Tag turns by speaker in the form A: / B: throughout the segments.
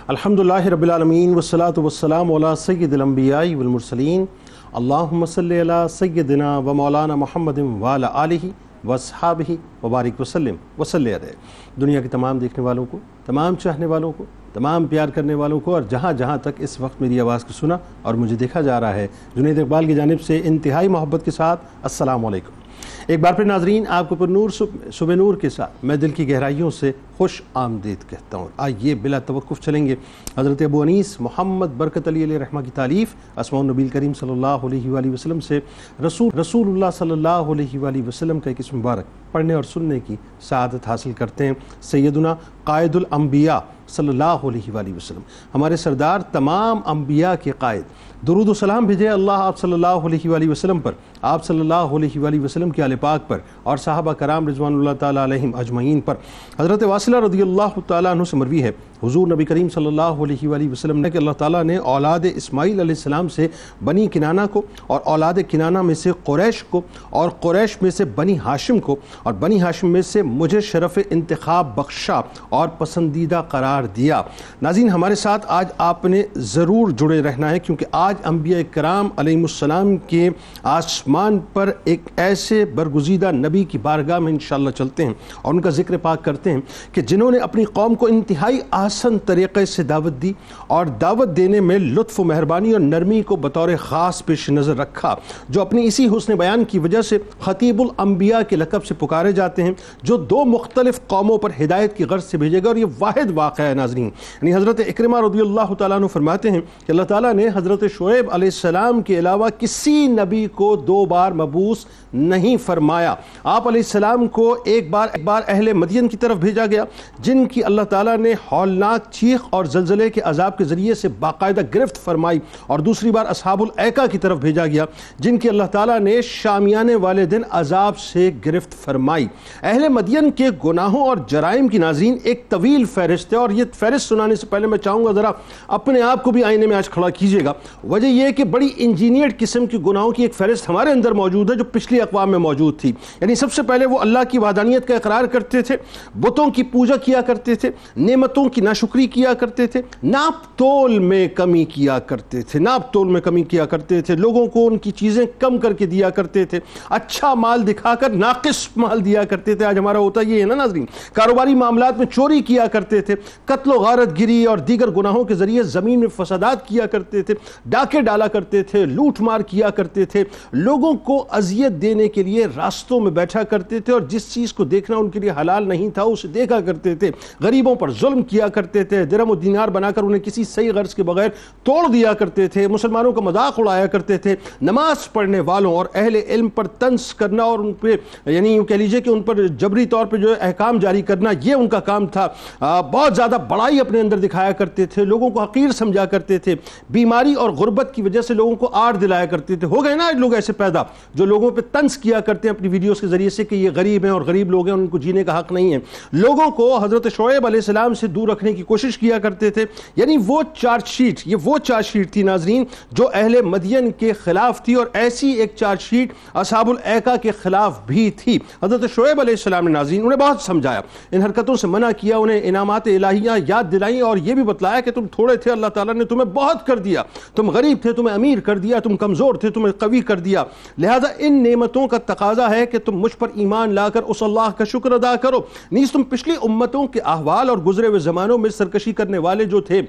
A: الحمدللہ رب العالمین والصلاة والسلام علی سید الانبیاء والمرسلین اللہم صلی علی سیدنا و مولانا محمد وعلی آلہ واصحابہ وبارک وسلم وصلی علیہ۔ دنیا کے تمام دیکھنے والوں کو، تمام چاہنے والوں کو، تمام پیار کرنے والوں کو، اور جہاں جہاں تک اس وقت میری آواز کو سنا اور مجھے دیکھا جا رہا ہے، جنید اقبال کی جانب سے انتہائی محبت کے ساتھ السلام علیکم۔ ایک بار پھر ناظرین، آپ کو پر نور صبح نور کے ساتھ میں دل کی گہرائیوں سے خوش آمدید کہتا ہوں۔ آئیے بلا توقف چلیں گے حضرت ابو انیس محمد برکت علی علیہ رحمہ کی تالیف اسماء النبی کریم صلی اللہ علیہ وآلہ وسلم سے رسول اللہ صلی اللہ علیہ وآلہ وسلم کا ایک اسم مبارک پڑھنے اور سننے کی سعادت حاصل کرتے ہیں۔ سیدنا قائد الانبیاء صلی اللہ علیہ وآلہ وسلم، ہمارے سردار تمام انبیاء کے قائد، درود و سلام بھیجے اللہ آپ صلی اللہ علیہ وآلہ وسلم پر، آپ صلی اللہ علیہ وآلہ وسلم کے آل پاک پر اور صحابہ کرام رضوان اللہ تعالیٰ علیہم اجمعین پر۔ حضرت واصلہ رضی اللہ تعالیٰ عنہ سے مروی ہے، حضور نبی کریم صلی اللہ علیہ وآلہ وسلم نے کہ اللہ تعالیٰ نے اولاد اسماعیل علیہ السلام سے بنی کنانہ کو، اور اولاد کنانہ میں سے قریش کو، اور قریش میں سے بنی ہاشم کو، اور بنی ہاشم میں سے مجھے شرف انتخاب بخشا اور پسندیدہ قرار دیا۔ ناظرین، ہمارے ساتھ آج آپ نے ضرور جڑے رہنا ہے، کیونکہ آج انبیاء کرام علیہ السلام کے آسمان پر ایک ایسے برگزیدہ نبی کی بارگاہ میں انشاءاللہ چلتے ہیں اور ان کا ذکر پاک کرتے ہیں کہ جنہوں نے اپنی قوم کو انتہائی آسن طریقے سے دعوت دی، اور دعوت دینے میں لطف و مہربانی اور نرمی کو بطور خاص پیش نظر رکھا، جو اپنی اسی حسن بیان کی وجہ سے خطیب الانبیاء کے لقب سے پکارے جاتے ہیں، جو دو مختلف قوموں پر ہدایت کی غرض سے بھیجے گا۔ اور یہ واحد واقعہ ہے ناظرین، یعنی حضرت اکرمہ رضی اللہ تعالیٰ عنہ فرماتے ہیں کہ اللہ تعالیٰ نے حضرت شعیب علیہ السلام کے علاوہ کسی نبی کو دو بار مبعوث نہیں فرمایا۔ آپ علیہ السلام کو ایک بار اہل مدین کی طرف بھیجا گیا، جن کی اللہ تعالیٰ نے ہولناک چیخ اور زلزلے کے عذاب کے ذریعے سے باقاعدہ گرفت فرمائی، اور دوسری بار اصحاب الایکہ کی طرف بھیجا گیا، جن کی اللہ تعالیٰ نے شامیانے والے دن عذاب سے گرفت فرمائی۔ اہل مدین کے گناہوں اور جرائم کی ناظرین ایک طویل فہرست ہے، اور یہ فہرست سنانے سے پہلے میں چاہوں گا ذرا اپنے آپ کو بھی آئینے میں آج کھڑا کیجیے گا۔ وجہ یہ ہے کہ بڑی انجینئرڈ قسم کی گناہوں کی ایک فہرست ہمارے اندر موجود ہے، جو پچھلی اقوام میں موجود تھی۔ یعنی سب سے پہلے وہ اللہ کی وحدانیت کا اقرار کرتے تھے، بتوں کی پوجا کیا کرتے تھے، نعمتوں کی ناشکری کیا کرتے تھے، ناپ تول میں کمی کیا کرتے تھے، لوگوں کو ان کی چیزیں کم کر کے دیا کرتے تھے، اچھا مال دکھا کر ناقص مال دیا کرتے تھے۔ آج ہمارا ہوتا یہ ہے نا ناظرین، کاروباری معاملات میں چوری کیا کرتے تھے، قتل و غارت گری اور دیگر گناہوں کے ذریعے زمین میں فسادات کیا کرتے تھے، ڈاکے ڈالا کرتے تھے، لوٹ مار کیا کرتے تھے، لوگوں کو اذیت دینے کے لیے راستوں میں بیٹھا کرتے تھے، اور جس چیز کو دیکھنا ان کے لیے حلال نہیں تھا اسے دیکھا کرتے تھے، غریبوں پر ظلم کیا کرتے تھے، درہم و دینار بنا کر انہیں کسی صحیح غرض کے بغیر توڑ دیا کرتے تھے، مسلمانوں کا مذاق اڑایا کرتے تھے، نماز پڑھنے والوں اور اہل علم پر طنز کرنا اور ان پہ یعنی یوں کہہ لیجئے کہ ان پر جبری طور پہ جو احکام جاری کرنا، یہ ان کا کام تھا۔ بہت زیادہ بڑائی اپنے اندر دکھایا کرتے تھے، لوگوں کو حقیر سمجھا کرتے تھے، بیماری اور غربت کی وجہ سے لوگوں کو آڑ دلایا کرتے تھے۔ ہو گئے نا لوگ ایسے پیدا جو لوگوں پہ طنز کیا کرتے ہیں اپنی ویڈیوز کے ذریعے سے کہ یہ غریب ہیں اور غریب لوگ ہیں، ان کو جینے کا حق نہیں ہے۔ لوگوں کو حضرت شعیب علیہ السلام سے دور رکھنے کی کوشش کیا کرتے تھے۔ یعنی وہ چارج شیٹ تھی ناظرین جو اہل مدین کے خلاف تھی، اور ایسی ایک چارج شیٹ اصحاب الایکہ کے خلاف بھی تھی۔ حضرت شعیب علیہ السلام نے ناظرین انہیں بہت سمجھایا، ان حرکتوں سے منع کیا، انہیں انعامات الہیہ یاد دلائیں، اور یہ بھی بتلایا کہ تم تھوڑے تھے، اللہ تعالیٰ نے تمہیں بہت کر دیا، تم غریب تھے تمہیں امیر کر دیا، تم کمزور تھے تمہیں قوی کر دیا، لہذا ان نعمتوں کا تقاضا ہے کہ تم مجھ پر ایمان لا کر اس اللہ کا شکر ادا کرو۔ نیز تم پچھلی امتوں کے احوال اور گزرے ہوئے زمانوں میں سرکشی کرنے والے جو تھے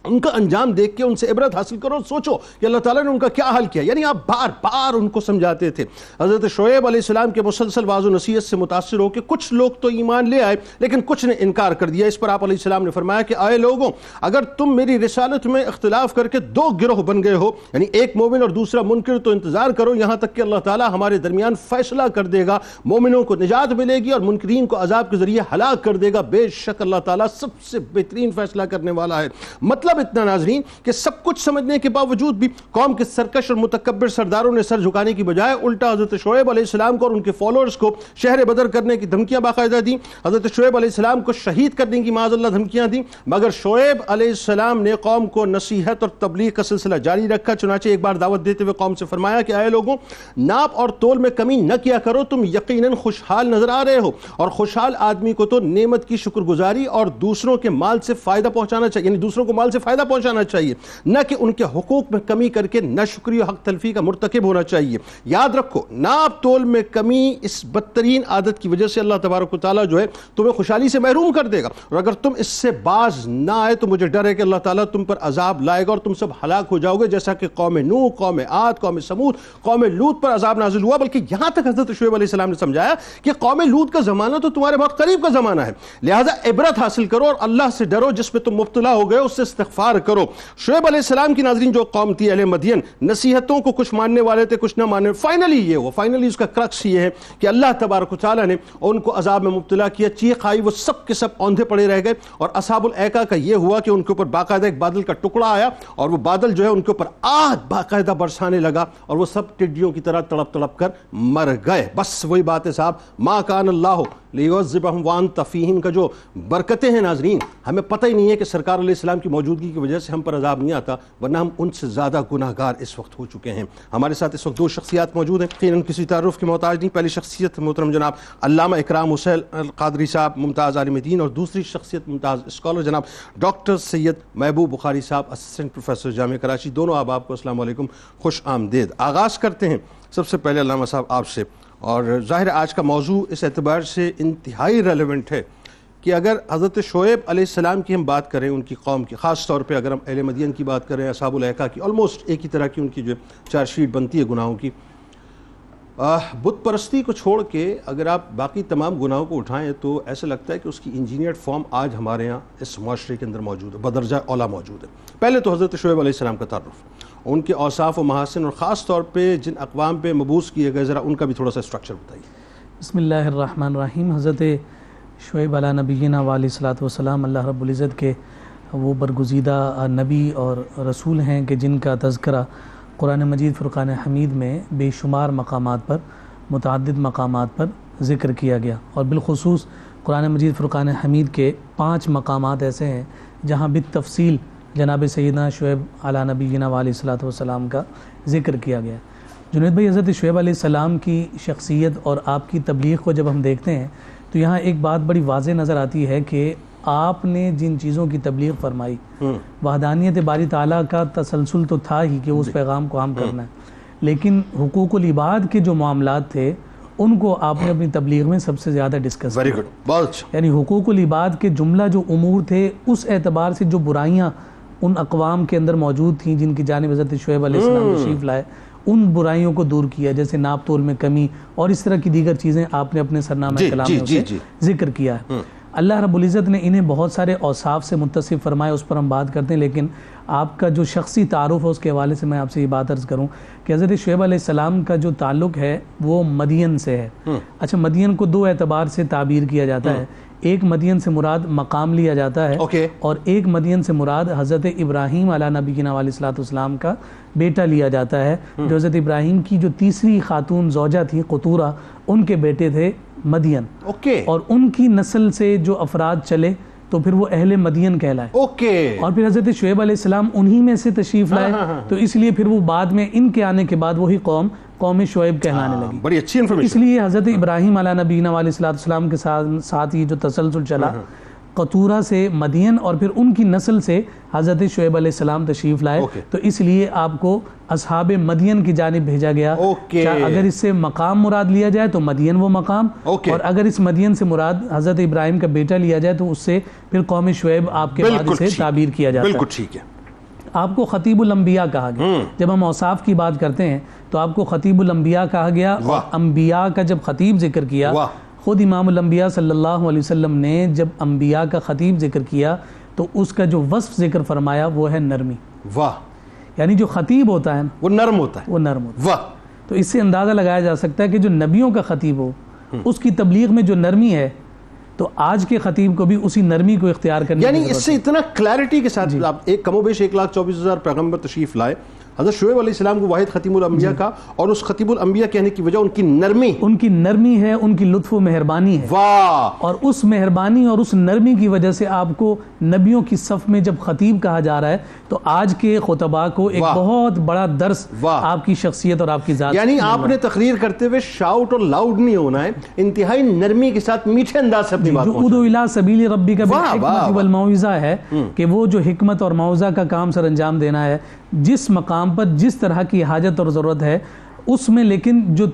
A: ان کا انجام دیکھ کے ان سے عبرت حاصل کرو، سوچو کہ اللہ تعالیٰ نے ان کا کیا حل کیا۔ یعنی آپ بار بار ان کو سمجھاتے تھے۔ حضرت شعیب علیہ السلام کے مسلسل واعظ و نصیحت سے متاثر ہو کہ کچھ لوگ تو ایمان لے آئے لیکن کچھ نے انکار کر دیا۔ اس پر آپ علیہ السلام نے فرمایا کہ آئے لوگوں، اگر تم میری رسالت میں اختلاف کر کے دو گروہ بن گئے ہو، یعنی ایک مومن اور دوسرا منکر، تو انتظار کرو یہاں تک کہ اللہ تعالیٰ ہمارے درمیان فیصلہ کر دے گا، مومنوں کو نجات ملے گی اور منکرین کو عذاب کے ذریعے ہلاک کر دے گا۔ بے شک اللہ تعالیٰ سب سے بہترین فیصلہ کرنے والا ہے۔ مطلب مطلب اتنا ناظرین کہ سب کچھ سمجھنے کے باوجود بھی قوم کے سرکش اور متکبر سرداروں نے سر جھکانے کی بجائے الٹا حضرت شعیب علیہ السلام کو اور ان کے فالوورز کو شہر بدر کرنے کی دھمکیاں باقاعدہ دیں، حضرت شعیب علیہ السلام کو شہید کرنے کی معاذ اللہ دھمکیاں دیں، مگر شعیب علیہ السلام نے قوم کو نصیحت اور تبلیغ کا سلسلہ جاری رکھا۔ چنانچہ ایک بار دعوت دیتے ہوئے قوم سے فرمایا کہ اے لوگوں، ناپ اور تول میں کمی نہ کیا کرو، تم یقیناً خوشحال نظر آ رہے ہو، اور خوشحال آدمی کو تو نعمت کی شکر گزاری اور دوسروں کے مال سے فائدہ پہنچانا چاہیے، یعنی دوسروں کو مال سے فائدہ پہنچانا چاہیے، نہ کہ ان کے حقوق میں کمی کر کے ناشکری اور حق تلفی کا مرتکب ہونا چاہیے۔ یاد رکھو، ناپ تول میں کمی اس بدترین عادت کی وجہ سے اللہ تبارک و تعالیٰ جو ہے تمہیں خوشحالی سے محروم کر دے گا، اور اگر تم اس سے باز نہ آئے تو مجھے ڈر ہے کہ اللہ تعالیٰ تم پر عذاب لائے گا اور تم سب ہلاک ہو جاؤ گے، جیسا کہ قوم نوح، قوم عاد، قوم سمود، قوم لوط پر عذاب نازل ہوا۔ بلکہ یہاں تک حضرت شعیب علیہ السلام نے سمجھایا کہ قوم لوط کا زمانہ تو تمہارے بہت قریب کا زمانہ ہے، لہٰذا عبرت حاصل کرو اور اللہ سے ڈرو، جس پہ تم مبتلا ہو گئے اس سے استغفار کرو۔ شعیب علیہ السلام کی ناظرین جو قوم تھی اہل مدین، نصیحتوں کو کچھ ماننے والے تھے کچھ نہ ماننے، فائنلی یہ ہوا، فائنلی اس کا کرکس یہ ہے کہ اللہ تبارک و تعالیٰ نے ان کو عذاب میں مبتلا کیا، چیخ آئی، وہ سب کے سب اوندھے پڑے رہ گئے، اور اصحاب الایکا کا یہ ہوا کہ ان کے اوپر باقاعدہ ایک بادل کا ٹکڑا آیا اور وہ بادل جو ہے ان کے اوپر آگ باقاعدہ برسانے لگا اور وہ سب ٹڈیوں کی طرح تڑپ تڑپ کر مر گئے۔ بس وہی بات ہے صاحب، ما کان اللہ لیعذبہم وانت فیہم کا جو برکتیں ہیں ناظرین، ہمیں پتہ ہی نہیں ہے کہ سرکار علیہ السلام کی موجودگی کی وجہ سے ہم پر عذاب نہیں آتا، ورنہ ہم ان سے زیادہ گناہ گار اس وقت ہو چکے ہیں۔ ہمارے ساتھ اس وقت دو شخصیات موجود ہیں، یقیناً کسی تعارف کے محتاج نہیں۔ پہلی شخصیت محترم جناب علامہ اکرام حسین القادری صاحب، ممتاز عالم دین، اور دوسری شخصیت ممتاز اسکالر جناب ڈاکٹر سید محبوب بخاری صاحب، اسسٹنٹ پروفیسر جامعہ کراچی۔ دونوں آپ کو السلام علیکم، خوش آمدید۔ آغاز کرتے ہیں سب سے پہلے علامہ صاحب آپ سے، اور ظاہر آج کا موضوع اس اعتبار سے انتہائی ریلیونٹ ہے کہ اگر حضرت شعیب علیہ السلام کی ہم بات کریں، ان کی قوم کی، خاص طور پہ اگر ہم اہل مدین کی بات کریں، اصحاب الایکا کی، آلموسٹ ایک ہی طرح کی ان کی جو چارج شیٹ بنتی ہے گناہوں کی، بت پرستی کو چھوڑ کے اگر آپ باقی تمام گناہوں کو اٹھائیں تو ایسا لگتا ہے کہ اس کی انجینئرڈ فارم آج ہمارے ہاں اس معاشرے کے اندر موجود ہے، بدرجہ اولا موجود ہے۔ پہلے تو حضرت شعیب علیہ السلام کا تعارف، ان کے اوصاف و محاسن، اور خاص طور پہ جن اقوام پہ مبعوث کیے گئے، ذرا ان کا بھی تھوڑا سا اسٹرکچر بتائیے۔
B: بسم اللہ الرحمن الرحیم۔ حضرت شعیب علیہ نبینا علیہ الصلاۃ والسلام اللہ رب العزت کے وہ برگزیدہ نبی اور رسول ہیں کہ جن کا تذکرہ قرآن مجید فرقان حمید میں بے شمار مقامات پر، متعدد مقامات پر ذکر کیا گیا، اور بالخصوص قرآن مجید فرقان حمید کے 5 مقامات ایسے ہیں جہاں بالتفصیل جناب سیدنا شعیب علیہ نبینا علیہ الصلاۃ والسلام کا ذکر کیا گیا۔ جنید بھائی، حضرت شعیب علیہ السلام کی شخصیت اور آپ کی تبلیغ کو جب ہم دیکھتے ہیں تو یہاں ایک بات بڑی واضح نظر آتی ہے کہ آپ نے جن چیزوں کی تبلیغ فرمائی، وحدانیت باری تعالیٰ کا تسلسل تو تھا ہی کہ اس پیغام کو عام کرنا ہے، لیکن حقوق العباد کے جو معاملات تھے ان کو آپ نے اپنی تبلیغ میں سب سے زیادہ ڈسکس کیا۔
A: بہت اچھا۔
B: یعنی حقوق العباد کے جملہ جو امور تھے، اس اعتبار سے جو برائیاں ان اقوام کے اندر موجود تھیں جن کی جانب حضرت شعیب علیہ السلام تشریف لائے، ان برائیوں کو دور کیا، جیسے ناپ تول میں کمی اور اس طرح کی دیگر چیزیں آپ نے اپنے سرنامہ کلام میں اسے ذکر کیا ہے۔ اللہ رب العزت نے انہیں بہت سارے اوصاف سے متصف فرمائے، اس پر ہم بات کرتے ہیں، لیکن آپ کا جو شخصی تعارف ہے اس کے حوالے سے میں آپ سے یہ بات عرض کروں کہ حضرت شعیب علیہ السلام کا جو تعلق ہے وہ مدین سے ہے۔ اچھا، مدین کو 2 اعتبار سے تعبیر کیا جاتا ہے، ایک مدین سے مراد مقام لیا جاتا ہے، اور ایک مدین سے مراد حضرت ابراہیم علیہ نبینا علیہ الصلوۃ والسلام کا بیٹا لیا جاتا ہے، جو حضرت ابراہیم کی جو تیسری خاتون زوجہ تھی قطورہ، ان کے بیٹے تھے مدین، اور ان کی نسل سے جو افراد چلے تو پھر وہ اہل مدین کہلائے، اور پھر حضرت شعیب علیہ السلام انہی میں سے تشریف لائے، تو اس لیے پھر وہ بعد میں ان کے آنے کے بعد وہی قوم شعیب کہلانے لگی۔
A: بڑی اچھی انفارمیشن۔
B: اس لیے حضرت ابراہیم علیہ نبینا علیہ السلام کے ساتھ یہ جو تسلسل چلا، قطورہ سے مدین اور پھر ان کی نسل سے حضرت شعیب علیہ السلام تشریف لائے، تو اس لیے آپ کو اصحاب مدین کی جانب بھیجا گیا۔ اگر اس سے مقام مراد لیا جائے تو مدین وہ مقام، اور اگر اس مدین سے مراد حضرت ابراہیم کا بیٹا لیا جائے تو اس سے پھر قوم شعیب آپ کے بعد سے تعبیر کیا جاتا ہے۔
A: بالکل ٹھیک ہے۔
B: آپ کو خطیب الانبیاء کہا گیا۔ جب ہم اوصاف کی بات کرتے ہیں تو آپ کو خطیب الانبیاء کہا گیا، اور انبیاء کا جب خطیب ذکر کیا، خود امام الانبیاء صلی اللہ علیہ وسلم نے جب انبیاء کا خطیب ذکر کیا تو اس کا جو وصف ذکر فرمایا وہ ہے نرمی۔
A: واہ!
B: یعنی جو خطیب ہوتا ہے
A: وہ نرم ہوتا ہے،
B: وہ نرم ہوتا ہے۔
A: واہ!
B: تو اس سے اندازہ لگایا جا سکتا ہے کہ جو نبیوں کا خطیب ہو اس کی تبلیغ میں جو نرمی ہے تو آج کے خطیب کو بھی اسی نرمی کو اختیار کرنے
A: یعنی اس سے اتنا کلیئرٹی کے ساتھ آپ ایک کم و بیش 1,24,000 پیغمبر تشریف لائے، حضرت شعیب علیہ السلام کو واحد ختیم الانبیاء کا، اور اس ختیم الانبیاء کہنے کی وجہ ان کی نرمی ہے، ان کی لطف و مہربانی ہے،
B: واہ، اور اس مہربانی اور اس نرمی کی وجہ سے آپ کو نبیوں کی صف میں جب خطیب کہا جا رہا ہے تو آج کے خطباء کو ایک بہت بڑا درس آپ کی شخصیت اور آپ کی ذات،
A: یعنی آپ نے تقریر کرتے ہوئے شاؤٹ اور لاؤڈ نہیں ہونا ہے، انتہائی نرمی کے ساتھ میٹھے انداز سے اپنی بات
B: جو ادعو الی سبیل ربک بالحکمۃ والموعظہ ہے کہ وہ جو حکمت اور موعظہ کا کام سر انجام دینا ہے جس مقام پر جس طرح کی حاجت اور ضرورت ہے اس میں، لیکن جو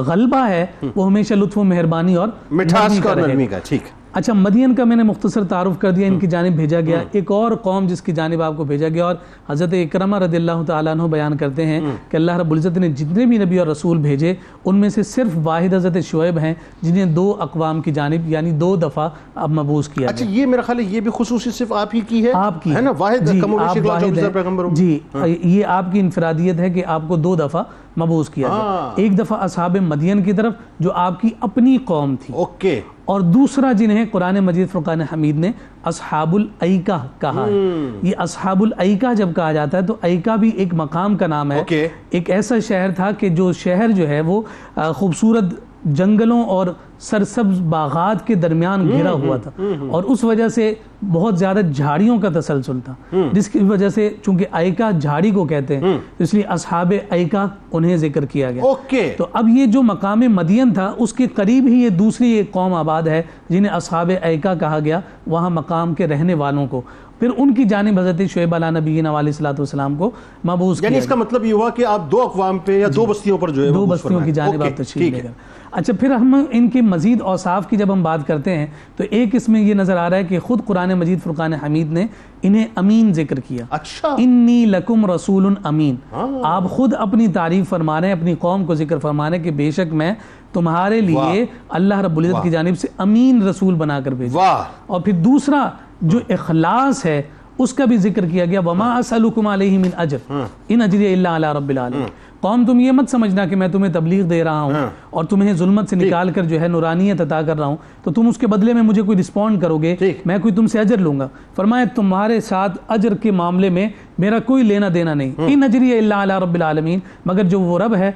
B: غلبہ ہے وہ ہمیشہ لطف و مہربانی اور
A: مٹھاس کا اور نرمی کا. ٹھیک.
B: اچھا، مدین کا میں نے مختصر تعارف کر دیا، ان کی جانب بھیجا گیا. ایک اور قوم جس کی جانب آپ کو بھیجا گیا، اور حضرت اکرمہ رضی اللہ تعالیٰ عنہ بیان کرتے ہیں کہ اللہ رب العزت نے جتنے بھی نبی اور رسول بھیجے ان میں سے صرف واحد حضرت شعیب ہیں جنہیں 2 اقوام کی جانب یعنی 2 دفعہ اب مبعوث کیا.
A: اچھا، یہ میرا خیال ہے یہ بھی خصوصی صرف آپ ہی کی ہے،
B: آپ کی
A: ہے نا، واحد
B: جی،
A: کم و بیش 1,24,000 پیغمبروں میں.
B: جی، یہ آپ کی انفرادیت ہے کہ آپ کو 2 دفعہ مبعوث کیا گیا. ایک دفعہ اصحاب مدین کی طرف جو آپ کی اپنی قوم تھی،
A: اوکے،
B: اور دوسرا جنہیں قرآن مجید فرقان حمید نے اصحاب الایکہ کہا ہے. یہ اصحاب الایکہ جب کہا جاتا ہے تو ایکہ بھی ایک مقام کا نام ہے. ایک ایسا شہر تھا کہ جو شہر جو ہے وہ خوبصورت جنگلوں اور سرسبز باغات کے درمیان گھرا ہوا تھا، اور اس وجہ سے بہت زیادہ جھاڑیوں کا تسلسل تھا، جس کی وجہ سے چونکہ ایکہ جھاڑی کو کہتے ہیں اس لیے اصحاب ایکہ انہیں ذکر کیا گیا. تو اب یہ جو مقام مدین تھا اس کے قریب ہی یہ دوسری ایک قوم آباد ہے جنہیں اصحاب ایکہ کہا گیا، وہاں مقام کے رہنے والوں کو پھر ان کی جانب حضرت شعیب علیہ نبینا علیہ الصلوۃ والسلام کو مبعوث کیا.
A: یعنی اس کا مطلب یہ ہوا کہ آپ 2 اقوام پہ یا 2 بستیوں پر جو ہے
B: 2 بستیوں کی جانب آپ تشریف لے گئے. اچھا، پھر ہم ان کے مزید اوصاف کی جب ہم بات کرتے ہیں تو ایک اس میں یہ نظر آ رہا ہے کہ خود قرآن مجید فرقان حمید نے انہیں امین ذکر کیا.
A: اچھا،
B: انی لکم رسول امین. آپ خود اپنی تعریف فرما رہے ہیں، اپنی قوم کو ذکر فرما رہے ہیں کہ بے شک میں تمہارے لیے اللہ رب العزت کی جانب سے امین رسول بنا کر بھیجا. اور پھر دوسرا جو اخلاص ہے اس کا بھی ذکر کیا گیا، وما اسألکم علیہ من اجر ان اجری الا علی رب العالمین. قوم تم یہ مت سمجھنا کہ میں تمہیں تبلیغ دے رہا ہوں اور تمہیں ظلمت سے نکال کر جو ہے نورانیت عطا کر رہا ہوں تو تم اس کے بدلے میں مجھے کوئی رسپونڈ کرو گے، میں کوئی تم سے اجر لوں گا. فرمایا تمہارے ساتھ اجر کے معاملے میں میرا کوئی لینا دینا نہیں، ان اجری الا علی رب العالمین، مگر جو وہ رب ہے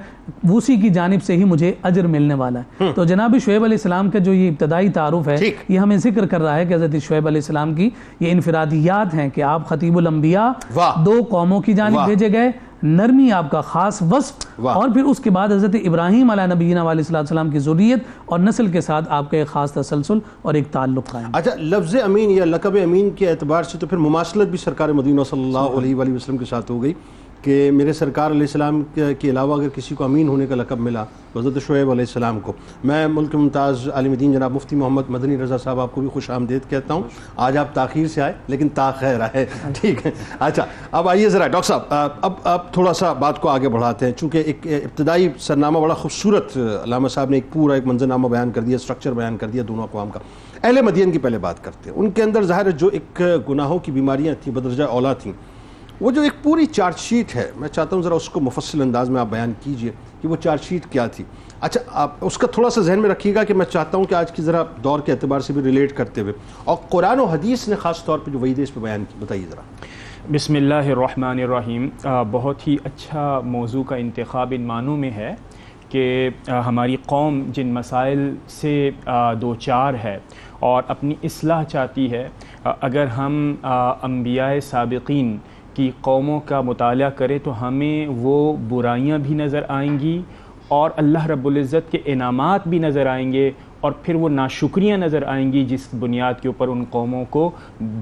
B: اسی کی جانب سے ہی مجھے اجر ملنے والا ہے. تو جناب شعیب علیہ السلام کا جو یہ ابتدائی تعارف ہے یہ ہمیں ذکر کر رہا ہے کہ حضرت شعیب علیہ السلام کی یہ انفرادیات ہیں کہ آپ خطیب الانبیاء، 2 قوموں کی جانب بھیجے گئے، نرمی آپ کا خاص وصف، اور پھر اس کے بعد حضرت ابراہیم علیہ نبینا علیہ السلام کی ذریت اور نسل کے ساتھ آپ کا ایک خاص تسلسل اور ایک تعلق قائم.
A: اچھا، لفظ امین یا لقب امین کے اعتبار سے تو پھر مماثلت بھی سرکار مدینہ صلی اللہ علیہ وآلہ وسلم کے ساتھ ہو گئی کہ میرے سرکار علیہ السلام کے علاوہ اگر کسی کو امین ہونے کا لقب ملا تو حضرت شعیب علیہ السلام کو. میں ملک ممتاز عالم دین جناب مفتی محمد مدنی رضا صاحب آپ کو بھی خوش آمدید کہتا ہوں. آج آپ تاخیر سے آئے لیکن تاخیر آئے، ٹھیک ہے. اچھا، اب آئیے ذرا ڈاکٹر صاحب، اب تھوڑا سا بات کو آگے بڑھاتے ہیں، چونکہ ایک ابتدائی سرنامہ بڑا خوبصورت علامہ صاحب نے ایک پورا ایک منظرنامہ بیان کر دیا، اسٹرکچر بیان کر دیا دونوں اقوام کا. اہل مدین کی پہلے بات کرتے ہیں. ان کے اندر ظاہر جو ایک گناہوں کی بیماریاں تھیں، بدرجہ اولا تھیں، وہ جو ایک پوری چارج شیٹ ہے، میں چاہتا ہوں ذرا اس کو مفصل انداز میں آپ بیان کیجئے کہ وہ چارج شیٹ کیا تھی. اچھا، آپ اس کا تھوڑا سا ذہن میں رکھیے گا کہ میں چاہتا ہوں کہ آج کی ذرا دور کے اعتبار سے بھی ریلیٹ کرتے ہوئے، اور قرآن و حدیث نے خاص طور پہ جو وعید اس پہ بیان کی، بتائیے ذرا.
C: بسم اللہ الرحمن الرحیم. بہت ہی اچھا موضوع کا انتخاب ان معنوں میں ہے کہ ہماری قوم جن مسائل سے دوچار ہے اور اپنی اصلاح چاہتی ہے، اگر ہم انبیاء سابقین کی قوموں کا مطالعہ کریں تو ہمیں وہ برائیاں بھی نظر آئیں گی اور اللہ رب العزت کے انعامات بھی نظر آئیں گے، اور پھر وہ ناشکریاں نظر آئیں گی جس بنیاد کے اوپر ان قوموں کو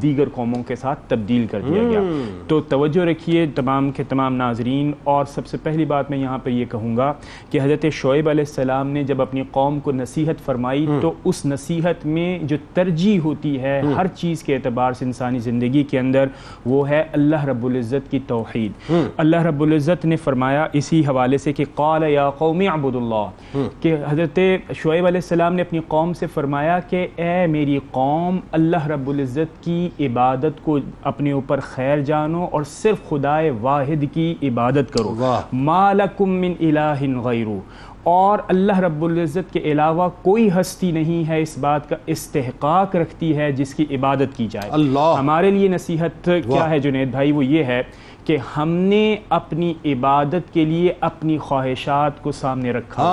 C: دیگر قوموں کے ساتھ تبدیل کر دیا گیا. تو توجہ رکھیے تمام کے تمام ناظرین. اور سب سے پہلی بات میں یہاں پہ یہ کہوں گا کہ حضرت شعیب علیہ السلام نے جب اپنی قوم کو نصیحت فرمائی تو اس نصیحت میں جو ترجیح ہوتی ہے ہر چیز کے اعتبار سے انسانی زندگی کے اندر، وہ ہے اللہ رب العزت کی توحید. اللہ رب العزت نے فرمایا اسی حوالے سے کہ قال یا قوم اعبدوا اللہ، کہ حضرت شعیب علیہ السلام نے اپنی قوم سے فرمایا کہ اے میری قوم، اللہ رب العزت کی عبادت کو اپنے اوپر خیر جانو اور صرف خدائے واحد کی عبادت کرو. ما لکم من الہ غیرہ، اور اللہ رب العزت کے علاوہ کوئی ہستی نہیں ہے اس بات کا استحقاق رکھتی ہے جس کی عبادت کی جائے.
A: اللہ.
C: ہمارے لیے نصیحت کیا ہے جنید بھائی؟ وہ یہ ہے کہ ہم نے اپنی عبادت کے لیے اپنی خواہشات کو سامنے رکھا.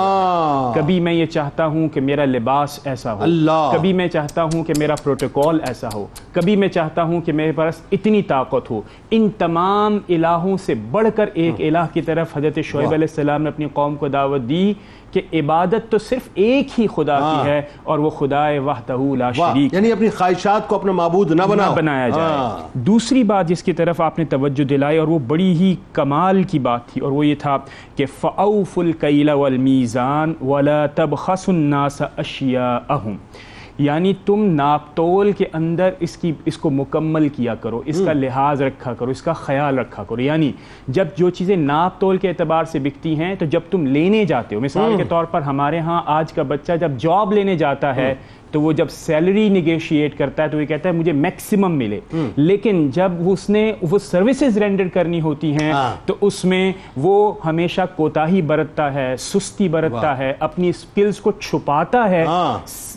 C: کبھی میں یہ چاہتا ہوں کہ میرا لباس ایسا ہو, کبھی میں چاہتا ہوں کہ میرا پروٹوکول ایسا ہو, کبھی میں چاہتا ہوں کہ میرے پاس اتنی طاقت ہو. ان تمام الہوں سے بڑھ کر ایک الہ کی طرف حضرت شعیب علیہ السلام نے اپنی قوم کو دعوت دی کہ عبادت تو صرف ایک ہی خدا کی ہے اور وہ خدا وحدہ لا شریک,
A: یعنی اپنی خواہشات کو اپنا معبود نہ
C: بنایا جائے. دوسری بات جس کی طرف آپ نے توجہ دلائی اور وہ بڑی ہی کمال کی بات تھی, اور وہ یہ تھا کہ فَأَوْفُوا الْكَيْلَ وَالْمِيزَانَ وَلَا تَبْخَسُوا النَّاسَ أَشْيَاءَهُم, یعنی تم ناپ تول کے اندر اس کو مکمل کیا کرو, اس کا لحاظ رکھا کرو, اس کا خیال رکھا کرو. یعنی جب جو چیزیں ناپ تول کے اعتبار سے بکتی ہیں تو جب تم لینے جاتے ہو, مثال کے طور پر ہمارے ہاں آج کا بچہ جب جاب لینے جاتا ہے تو وہ جب سیلری نیگوشیٹ کرتا ہے تو وہ کہتا ہے مجھے میکسیمم ملے, لیکن جب اس نے وہ سروسز رینڈر کرنی ہوتی ہیں تو اس میں وہ ہمیشہ کوتاہی برتتا ہے, سستی برتتا ہے, اپنی سکلز کو چھپاتا ہے,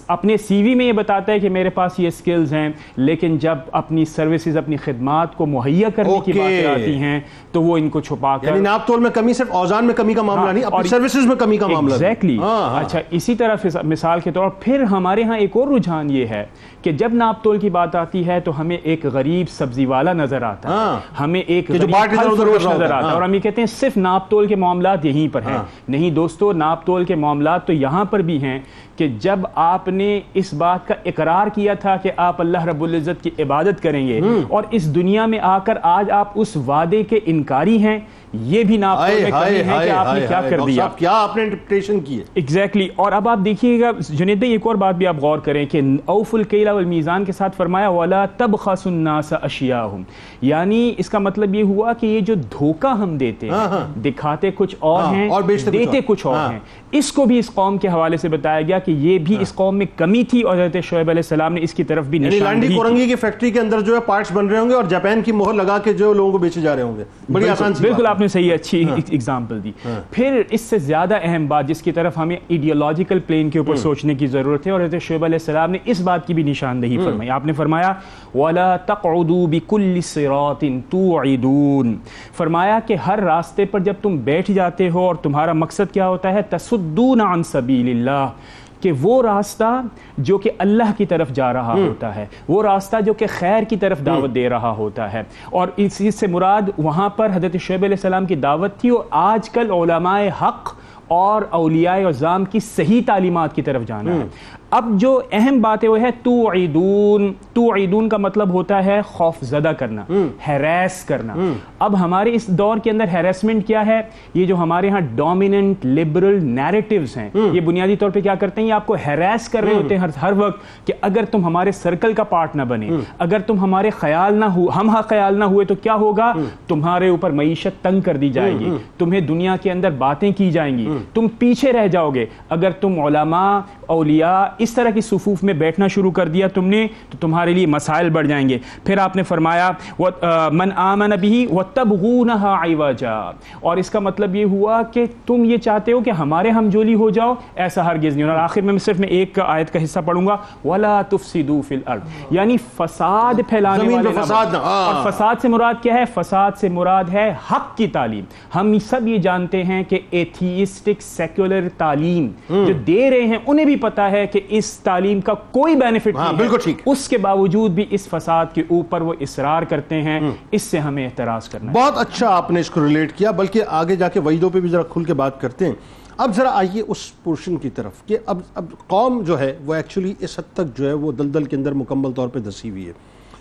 C: اپنے سی وی میں یہ بتاتا ہے کہ میرے پاس یہ سکلز ہیں, لیکن جب اپنی سروسز, اپنی خدمات کو مہیا کرنے کی باتیں آتی ہیں تو وہ ان کو چھپا کر,
A: یعنی ناپ تول میں کمی صرف اوزان میں کمی کا معاملہ نہیں, اپنی سروسز میں کمی کا معاملہ.
C: ایگزیکٹلی. اچھا, اسی طرح مثال کے طور پھر ہمارے ہاں ایک اور رجحان یہ ہے کہ جب ناپ تول کی بات آتی ہے تو ہمیں ایک غریب سبزی والا نظر آتا ہے, ہمیں ایک غریب پھل فروش نظر آتا ہے, اور ہم یہ کہتے ہیں صرف ناپ تول کے معاملات یہیں پر ہیں. نہیں دوستو, ناپ تول کے معاملات تو یہاں پر بھی ہیں کہ جب آپ نے اس بات کا اقرار کیا تھا کہ آپ اللہ رب العزت کی عبادت کریں گے اور اس دنیا میں آ کر آج آپ اس وعدے کے انکاری ہیں, یہ بھی ناپ تول میں کمی ہے کہ آپ نے کیا کر دیا,
A: کیا آپ نے انٹرپریٹیشن کی ہے.
C: ایگزیکٹلی. اور اب آپ دیکھیے گا جنید بھائی, ایک اور بات بھی آپ غور کریں کہ اوفوا الکیل والمیزان کے ساتھ فرمایا ولا تبخسوا الناس اشیاءهم, یعنی اس کا مطلب یہ ہوا کہ یہ جو دھوکہ ہم دیتے ہیں, دکھاتے کچھ اور ہیں دیتے کچھ اور ہیں, اس کو بھی اس قوم کے حوالے سے بتایا گیا کہ یہ بھی اس قوم میں کمی تھی, اور حضرت شعیب علیہ السلام نے اس کی طرف بھی
A: نشاندہی. کورنگی کی فیکٹری کے اندر جو ہے پارٹس بن رہے ہوں گے اور جاپان کی مہر لگا کے جو لوگوں کو بیچے جا رہے ہوں گے. بڑی آسان سی.
C: بالکل آپ نے صحیح اچھی اگزامپل دی. پھر اس سے زیادہ اہم بات جس کی طرف ہمیں ایڈیولوجیکل پلین کے اوپر سوچنے کی ضرورت ہے, اور حضرت شعیب علیہ السلام نے اس بات کی بھی نشاندہی فرمائی. آپ نے فرمایا وَلَا تَقْعُدُوا بِكُلِّ صِرَاطٍ تُوعِدُونَ, فرمایا کہ ہر راستے پر جب تم بیٹھ جاتے ہو اور تمہارا مقصد کیا ہوتا ہے, تَصُدُّونَ عَن سَبِيلِ اللَّهِ, کہ وہ راستہ جو کہ اللہ کی طرف جا رہا ہوتا ہے, وہ راستہ جو کہ خیر کی طرف دعوت دے رہا ہوتا ہے. اور اس سے مراد وہاں پر حضرت شعیب علیہ السلام کی دعوت تھی, اور آج کل علماء حق اور اولیاء عظام کی صحیح تعلیمات کی طرف جانا ہے. اب جو اہم بات ہے وہ ہے توعدون. توعدون کا مطلب ہوتا ہے خوف زدہ کرنا, ہیریس کرنا. اب ہمارے اس دور کے اندر ہیریسمنٹ کیا ہے, یہ جو ہمارے ہاں ڈومیننٹ لبرل نیریٹیوز ہیں, یہ بنیادی طور پہ کیا کرتے ہیں, یہ آپ کو ہیریس کر رہے ہوتے ہیں ہر وقت کہ اگر تم ہمارے سرکل کا پارٹ نہ بنے, اگر تم ہمارے خیال نہ ہو, ہم خیال نہ ہوئے تو کیا ہوگا, تمہارے اوپر معیشت تنگ کر دی جائے گی, تمہیں دنیا کے اندر باتیں کی جائیں گی, تم پیچھے رہ جاؤ گے. اگر تم علماء اولیاء اس طرح کی صفوف میں بیٹھنا شروع کر دیا تم نے تو تمہارے لیے مسائل بڑھ جائیں گے. پھر آپ نے فرمایا من آمن به وتبغونها عوجا, اور اس کا مطلب یہ ہوا کہ تم یہ چاہتے ہو کہ ہمارے ہم جولی ہو جاؤ, ایسا ہرگز نہیں. اور آخر میں صرف میں ایک آیت کا حصہ پڑھوں گا, ولا تفسدوا فی الارض, یعنی فساد پھیلانے والے نہ بنو. اور فساد سے مراد کیا ہے, فساد سے مراد ہے حق کی تعلیم. ہم سب یہ جانتے ہیں کہ ایتھیسٹک سیکولر تعلیم جو دے رہے ہیں انہیں بھی پتا ہے کہ اس تعلیم کا کوئی بینیفٹ نہیں ہے, اس کے باوجود بھی اس فساد کے اوپر وہ اصرار کرتے ہیں. اس سے ہمیں اعتراض کرنا ہے.
A: بہت اچھا آپ نے اس کو ریلیٹ کیا, بلکہ آگے جا کے وعیدوں پہ بھی ذرا کھل کے بات کرتے ہیں. اب ذرا آئیے اس پورشن کی طرف کہ اب قوم جو ہے وہ ایکچولی اس حد تک جو ہے وہ دلدل کے اندر مکمل طور پہ دسی ہوئی ہے.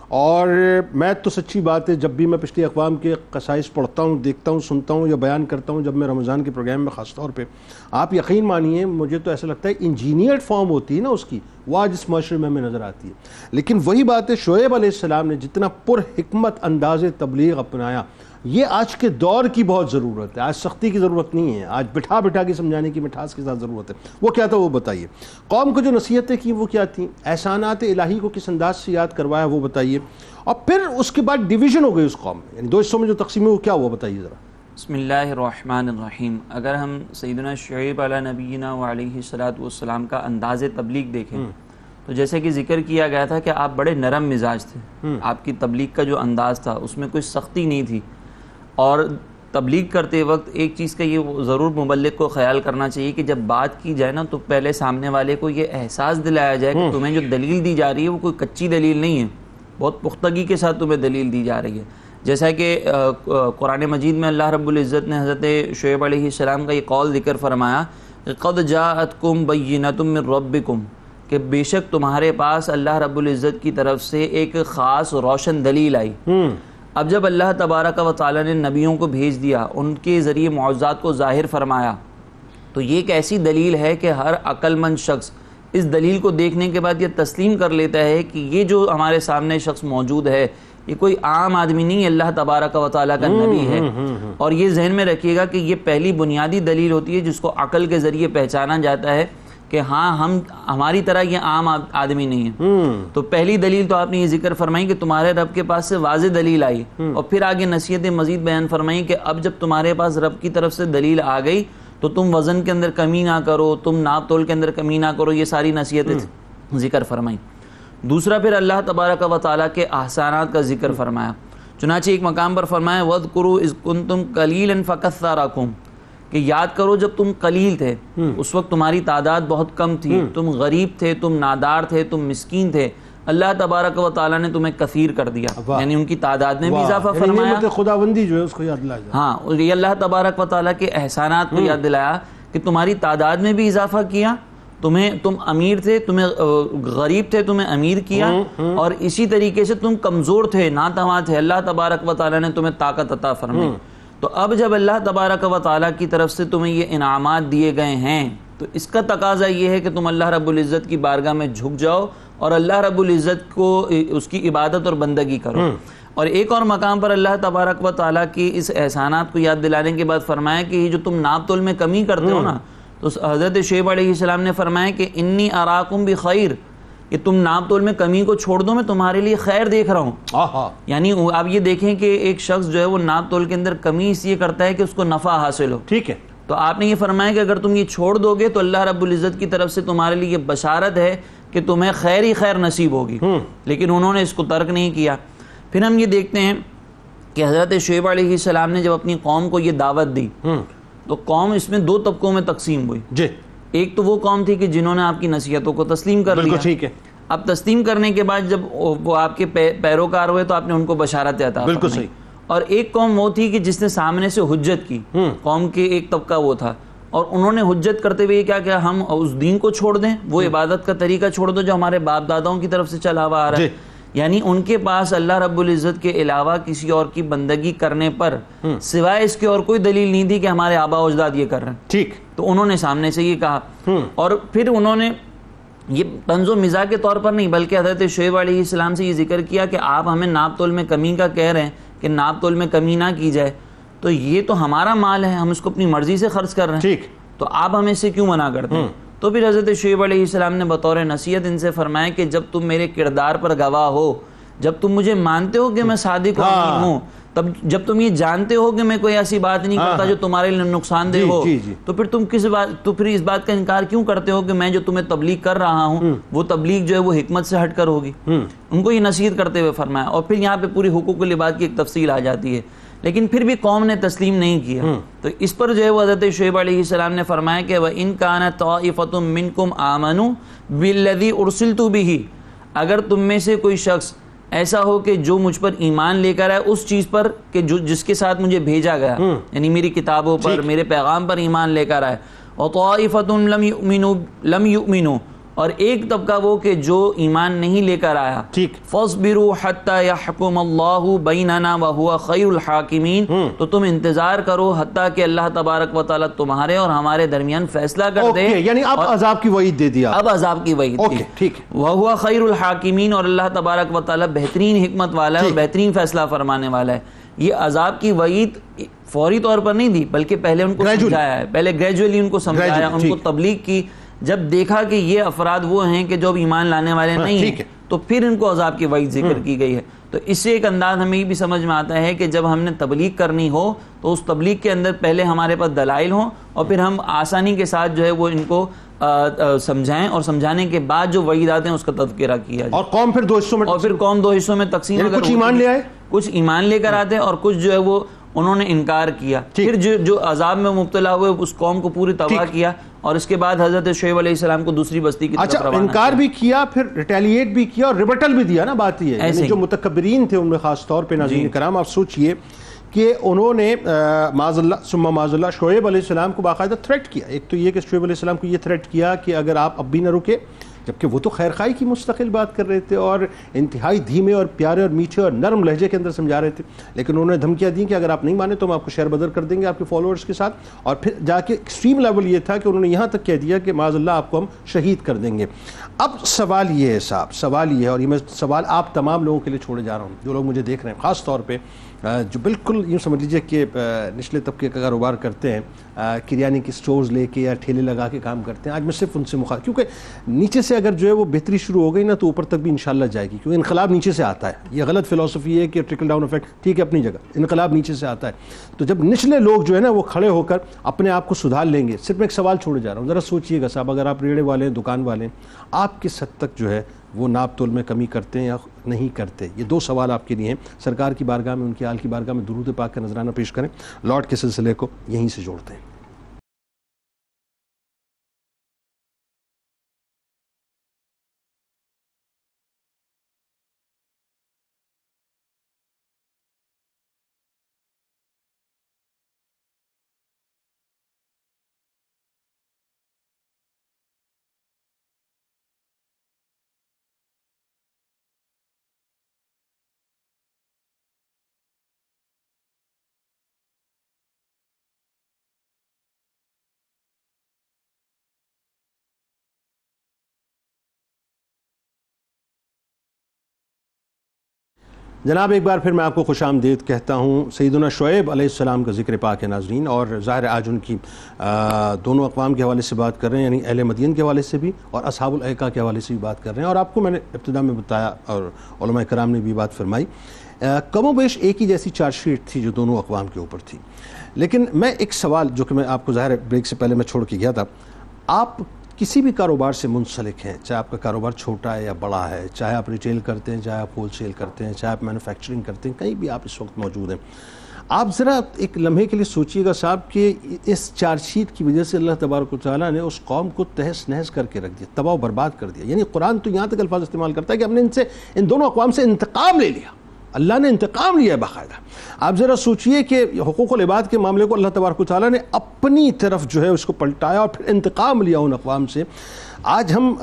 A: اور میں تو سچی بات ہے, جب بھی میں پچھلی اقوام کے قصائص پڑھتا ہوں, دیکھتا ہوں, سنتا ہوں یا بیان کرتا ہوں, جب میں رمضان کے پروگرام میں خاص طور پہ, آپ یقین مانیے مجھے تو ایسا لگتا ہے انجینئرڈ فارم ہوتی ہے نا اس کی, وہ آج اس معاشرے میں ہمیں نظر آتی ہے. لیکن وہی بات ہے, شعیب علیہ السلام نے جتنا پر حکمت انداز تبلیغ اپنایا, یہ آج کے دور کی بہت ضرورت ہے. آج سختی کی ضرورت نہیں ہے, آج بٹھا بٹھا کے سمجھانے کی مٹھاس کے ساتھ ضرورت ہے. وہ کیا تھا وہ بتائیے. قوم کو جو نصیحتیں کی وہ کیا تھیں, احسانات الہی کو کس انداز سے یاد کروایا وہ بتائیے. اور پھر اس کے بعد ڈویژن ہو گئی اس قوم میں, یعنی دو حصوں میں جو تقسیم ہے وہ کیا ہوا بتائیے ذرا.
D: بسم اللہ الرحمن الرحیم. اگر ہم سیدنا شعیب علیہ نبینا وعلیہ الصلاۃ والسلام کا انداز تبلیغ دیکھیں تو جیسے کہ ذکر کیا گیا تھا کہ آپ بڑے نرم مزاج تھے. آپ کی تبلیغ کا جو انداز تھا اس میں کوئی سختی نہیں تھی، اور تبلیغ کرتے وقت ایک چیز کا یہ ضرور مبلغ کو خیال کرنا چاہیے کہ جب بات کی جائے نا تو پہلے سامنے والے کو یہ احساس دلایا جائے کہ تمہیں جو دلیل دی جا رہی ہے وہ کوئی کچی دلیل نہیں ہے، بہت پختگی کے ساتھ تمہیں دلیل دی جا رہی ہے. جیسا کہ قرآن مجید میں اللہ رب العزت نے حضرت شعیب علیہ السلام کا یہ قول ذکر فرمایا کہ قد جاءتکم بینۃ من ربکم، کہ بے شک تمہارے پاس اللہ رب العزت کی طرف سے ایک خاص روشن دلیل آئی. اب جب اللہ تبارک و تعالی نے نبیوں کو بھیج دیا، ان کے ذریعے معجزات کو ظاہر فرمایا، تو یہ ایک ایسی دلیل ہے کہ ہر عقل مند شخص اس دلیل کو دیکھنے کے بعد یہ تسلیم کر لیتا ہے کہ یہ جو ہمارے سامنے شخص موجود ہے یہ کوئی عام آدمی نہیں، اللہ تبارک و تعالیٰ کا نبی ہے. اور یہ ذہن میں رکھیے گا کہ یہ پہلی بنیادی دلیل ہوتی ہے جس کو عقل کے ذریعے پہچانا جاتا ہے کہ ہاں ہماری طرح یہ عام آدمی نہیں ہے. تو پہلی دلیل تو آپ نے یہ ذکر فرمائی کہ تمہارے رب کے پاس سے واضح دلیل آئی، اور پھر آگے نصیحتیں مزید بیان فرمائی کہ اب جب تمہارے پاس رب کی طرف سے دلیل آ گئی تو تم وزن کے اندر کمی نہ کرو، تم ناپ تول کے اندر کمی نہ کرو. یہ ساری نصیحتیں ذکر فرمائی. دوسرا پھر اللہ تبارک و تعالیٰ کے احسانات کا ذکر فرمایا. چنانچہ ایک مقام پر فرمایا وَاذْكُرُوا إِذْ كُنْتُمْ قَلِيلًا فَكَثَّرَكُمْ، کہ یاد کرو جب تم قلیل تھے، اس وقت تمہاری تعداد بہت کم تھی، تم غریب تھے، تم نادار تھے، تم مسکین تھے، اللہ تبارک و تعالیٰ نے تمہیں کثیر کر دیا، یعنی ان کی تعداد میں بھی اضافہ فرمایا.
A: نعمت خداوندی جو ہے اس کو یاد دلایا.
D: ہاں، یہ اللہ تبارک و تعالیٰ کے احسانات کو یاد دلایا کہ تمہاری تعداد میں بھی اضافہ کیا، تم امیر تھے، تمہیں غریب تھے، تمہیں امیر کیا، اور اسی طریقے سے تم کمزور تھے، ناتواں تھے، اللہ تبارک و تعالیٰ نے تمہیں طاقت عطا فرمائی. تو اب جب اللہ تبارک و تعالیٰ کی طرف سے تمہیں یہ انعامات دیے گئے ہیں تو اس کا تقاضا یہ ہے کہ تم اللہ رب العزت کی بارگاہ میں جھک جاؤ اور اللہ رب العزت کو اس کی عبادت اور بندگی کرو. اور ایک اور مقام پر اللہ تبارک و تعالیٰ کی اس احسانات کو یاد دلانے کے بعد فرمایا کہ یہ جو تم ناپ تول میں کمی کرتے ہو نا، تو حضرت شعیب علیہ السلام نے فرمایا کہ انی اراکم بخیر، کہ تم ناپ تول میں کمی کو چھوڑ دو، میں تمہارے لیے خیر دیکھ رہا ہوں. یعنی آپ یہ دیکھیں کہ ایک شخص جو ہے وہ ناپ تول کے اندر کمی اس لیے کرتا ہے کہ اس کو نفع حاصل ہو.
A: ٹھیک ہے،
D: تو آپ نے یہ فرمایا کہ اگر تم یہ چھوڑ دو گے تو اللہ رب العزت کی طرف سے تمہارے لیے یہ بشارت ہے کہ تمہیں خیر ہی خیر نصیب ہوگی. لیکن انہوں نے اس کو ترک نہیں کیا. پھر ہم یہ دیکھتے ہیں کہ حضرت شعیب علیہ السلام نے جب اپنی قوم کو یہ دعوت دی تو قوم اس میں دو طبقوں میں تقسیم ہوئی.
A: جی،
D: ایک تو وہ قوم تھی کہ جنہوں نے آپ کی نصیحتوں کو تسلیم کر لیا.
A: ٹھیک ہے.
D: اب تسلیم کرنے کے بعد جب وہ آپ کے پیروکار ہوئے تو آپ نے ان کو بشارت عطا فرمائی.
A: بالکل صحیح.
D: اور ایک قوم وہ تھی کہ جس نے سامنے سے حجت کی. قوم کے ایک طبقہ وہ تھا اور انہوں نے حجت کرتے ہوئے کیا کہ ہم اس دین کو چھوڑ دیں، وہ عبادت کا طریقہ چھوڑ دو جو ہمارے باپ داداؤں کی طرف سے چلا ہوا آ رہا ہے. یعنی ان کے پاس اللہ رب العزت کے علاوہ کسی اور کی بندگی کرنے پر سوائے اس کے اور کوئی دلیل نہیں تھی کہ ہمارے آبا و اجداد یہ کر رہے ہیں.
A: ٹھیک.
D: تو انہوں نے سامنے سے یہ کہا، اور پھر انہوں نے یہ طنز و مزاح کے طور پر نہیں بلکہ حضرت شعیب علیہ السلام سے یہ ذکر کیا کہ آپ ہمیں ناپ تول میں کمی کا کہہ رہے ہیں کہ ناپ تول میں کمی نہ کی جائے، تو یہ تو ہمارا مال ہے، ہم اس کو اپنی مرضی سے خرچ کر رہے ہیں.
A: ٹھیک.
D: تو آپ ہمیں سے کیوں منع کرتے ہیں؟ تو پھر حضرت شعیب علیہ السلام نے بطور نصیحت ان سے فرمایا کہ جب تم میرے کردار پر گواہ ہو، جب تم مجھے مانتے ہو کہ میں صادق ہوں، تب جب تم یہ جانتے ہو کہ میں کوئی ایسی بات نہیں کرتا جو تمہارے لیے نقصان دہ ہو، تو پھر تم پھر اس بات کا انکار کیوں کرتے ہو کہ میں جو تمہیں تبلیغ کر رہا ہوں وہ تبلیغ جو ہے وہ حکمت سے ہٹ کر ہوگی. ان کو یہ نصیحت کرتے ہوئے فرمایا. اور پھر یہاں پہ پوری حقوق العباد کی ایک تفصیل آ جاتی ہے، لیکن پھر بھی قوم نے تسلیم نہیں کیا. تو اس پر جو ہے وہ حضرت شعیب علیہ السلام نے فرمایا کہ وَإِن كَانَ طَائِفَةٌ مِّنكُمْ آمَنُوا بِالَّذِي أُرْسِلْتُ بِهِ، اگر تم میں سے کوئی شخص ایسا ہو کہ جو مجھ پر ایمان لے کر آئے اس چیز پر کہ جس کے ساتھ مجھے بھیجا گیا، یعنی میری کتابوں پر، میرے پیغام پر ایمان لے کر آئے. وَطَائِفَةٌ لَمْ يُؤْمِنُوا، اور ایک طبقہ وہ کہ جو ایمان نہیں لے کر آیا. فَاصْبِرُوا حَتَّى يَحْكُمَ اللَّهُ بَيْنَنَا وَهُوَ خَيْرُ الْحَاكِمِينَ، تو تم انتظار کرو حتیٰ کہ اللہ تبارک و تعالیٰ تمہارے اور ہمارے درمیان فیصلہ کر دے.
A: یعنی اب عذاب کی وعید دے دیا.
D: اب عذاب کی وعید دی.
A: ٹھیک.
D: وَهُوَ خَيْرُ الْحَاكِمِينَ، اور اللہ تبارک و تعالیٰ بہترین حکمت والا ہے اور بہترین فیصلہ فرمانے والا ہے. یہ عذاب کی وعید فوری طور پر نہیں دی بلکہ پہلے ان کو سمجھایا ہے، پہلے گریجولی ان کو سمجھایا، ان کو تبلیغ کی. جب دیکھا کہ یہ افراد وہ ہیں کہ جو ایمان لانے والے نہیں ہیں تو پھر ان کو عذاب کی وعید ذکر کی گئی ہے. تو اس سے ایک انداز ہمیں یہ بھی سمجھ میں آتا ہے کہ جب ہم نے تبلیغ کرنی ہو تو اس تبلیغ کے اندر پہلے ہمارے پاس دلائل ہوں اور پھر ہم آسانی کے ساتھ جو ہے وہ ان کو سمجھائیں، اور سمجھانے کے بعد جو وعیدات ہیں اس کا تذکرہ کیا جائے.
A: اور قوم پھر دو حصوں میں،
D: اور پھر قوم دو حصوں میں تقسیم،
A: یعنی کچھ ایمان لے آئے،
D: کچھ ایمان لے کر آتے اور کچھ جو ہے وہ انہوں نے انکار کیا، پھر جو عذاب میں مبتلا ہوئے اس قوم کو پوری تباہ کیا، اور اس کے بعد حضرت شعیب علیہ السلام کو دوسری بستی کی طرف روانہ کیا.
A: انکار بھی کیا، پھر ریٹیلیٹ بھی کیا اور ریبٹل بھی دیا نا. بات یہ ہے جو متکبرین تھے ان میں خاص طور پہ ناظرین کرام آپ سوچئے کہ انہوں نے معاذ اللہ ثم معاذ اللہ شعیب علیہ السلام کو باقاعدہ تھریٹ کیا. ایک تو یہ کہ شعیب علیہ السلام کو یہ تھریٹ کیا کہ اگر آپ اب بھی نہ رکے، جبکہ وہ تو خیر خواہی کی مستقل بات کر رہے تھے اور انتہائی دھیمے اور پیارے اور میٹھے اور نرم لہجے کے اندر سمجھا رہے تھے، لیکن انہوں نے دھمکیاں دیں کہ اگر آپ نہیں مانے تو ہم آپ کو شہر بدر کر دیں گے آپ کے فالوورز کے ساتھ. اور پھر جا کے ایکسٹریم لیول یہ تھا کہ انہوں نے یہاں تک کہہ دیا کہ معاذ اللہ آپ کو ہم شہید کر دیں گے. اب سوال یہ ہے صاحب، سوال یہ ہے، اور یہ میں سوال آپ تمام لوگوں کے لیے چھوڑے جا رہا ہوں جو لوگ مجھے دیکھ رہے ہیں، خاص طور پہ جو بالکل یوں سمجھ لیجیے کہ نچلے طبقے کا کاروبار کرتے ہیں، کریانے کی سٹورز لے کے یا ٹھیلے لگا کے کام کرتے ہیں. آج میں صرف ان سے مخاطب، کیونکہ نیچے سے اگر جو ہے وہ بہتری شروع ہو گئی نا تو اوپر تک بھی انشاءاللہ جائے گی، کیونکہ انقلاب نیچے سے آتا ہے. یہ غلط فلسفی ہے کہ ٹرکل ڈاؤن افیکٹ، ٹھیک ہے اپنی جگہ، انقلاب نیچے سے آتا ہے. تو جب نچلے لوگ جو ہے نا وہ کھڑے ہو کر اپنے آپ کو سدھار لیں گے. صرف میں ایک سوال چھوڑے جا رہا ہوں، ذرا سوچئے گا صاحب، اگر آپ ریڑے والے ہیں، دکان والے ہیں، آپ کس حد تک جو ہے وہ ناپ تول میں کمی کرتے ہیں یا نہیں کرتے؟ یہ دو سوال آپ کے لیے ہیں. سرکار کی بارگاہ میں، ان کی آل کی بارگاہ میں درود پاک کا نذرانہ پیش کریں. لارڈ کے سلسلے کو یہیں سے جوڑتے ہیں. جناب ایک بار پھر میں آپ کو خوش آمدید کہتا ہوں. سیدنا شعیب علیہ السلام کا ذکر پاک ہے ناظرین، اور ظاہر آج ان کی دونوں اقوام کے حوالے سے بات کر رہے ہیں، یعنی اہل مدین کے حوالے سے بھی اور اصحاب الایکہ کے حوالے سے بھی بات کر رہے ہیں. اور آپ کو میں نے ابتدا میں بتایا اور علماء کرام نے بھی بات فرمائی، کم و بیش ایک ہی جیسی چارج شیٹ تھی جو دونوں اقوام کے اوپر تھی. لیکن میں ایک سوال جو کہ میں آپ کو ظاہر بریک سے پہلے میں چھوڑ کے گیا تھا، آپ کسی بھی کاروبار سے منسلک ہیں، چاہے آپ کا کاروبار چھوٹا ہے یا بڑا ہے، چاہے آپ ریٹیل کرتے ہیں، چاہے آپ ہول سیل کرتے ہیں، چاہے آپ مینوفیکچرنگ کرتے ہیں، کہیں بھی آپ اس وقت موجود ہیں، آپ ذرا ایک لمحے کے لیے سوچئے گا صاحب کہ اس چارج شیٹ کی وجہ سے اللہ تبارک و تعالیٰ نے اس قوم کو تہس نہس کر کے رکھ دیا، تباہ و برباد کر دیا. یعنی قرآن تو یہاں تک الفاظ استعمال کرتا ہے کہ ہم نے ان دونوں اقوام سے انتقام لے لیا. اللہ نے انتقام لیا ہے باقاعدہ. آپ ذرا سوچئے کہ حقوق العباد کے معاملے کو اللہ تبارک و تعالیٰ نے اپنی طرف جو ہے اس کو پلٹایا اور پھر انتقام لیا ان اقوام سے. آج ہم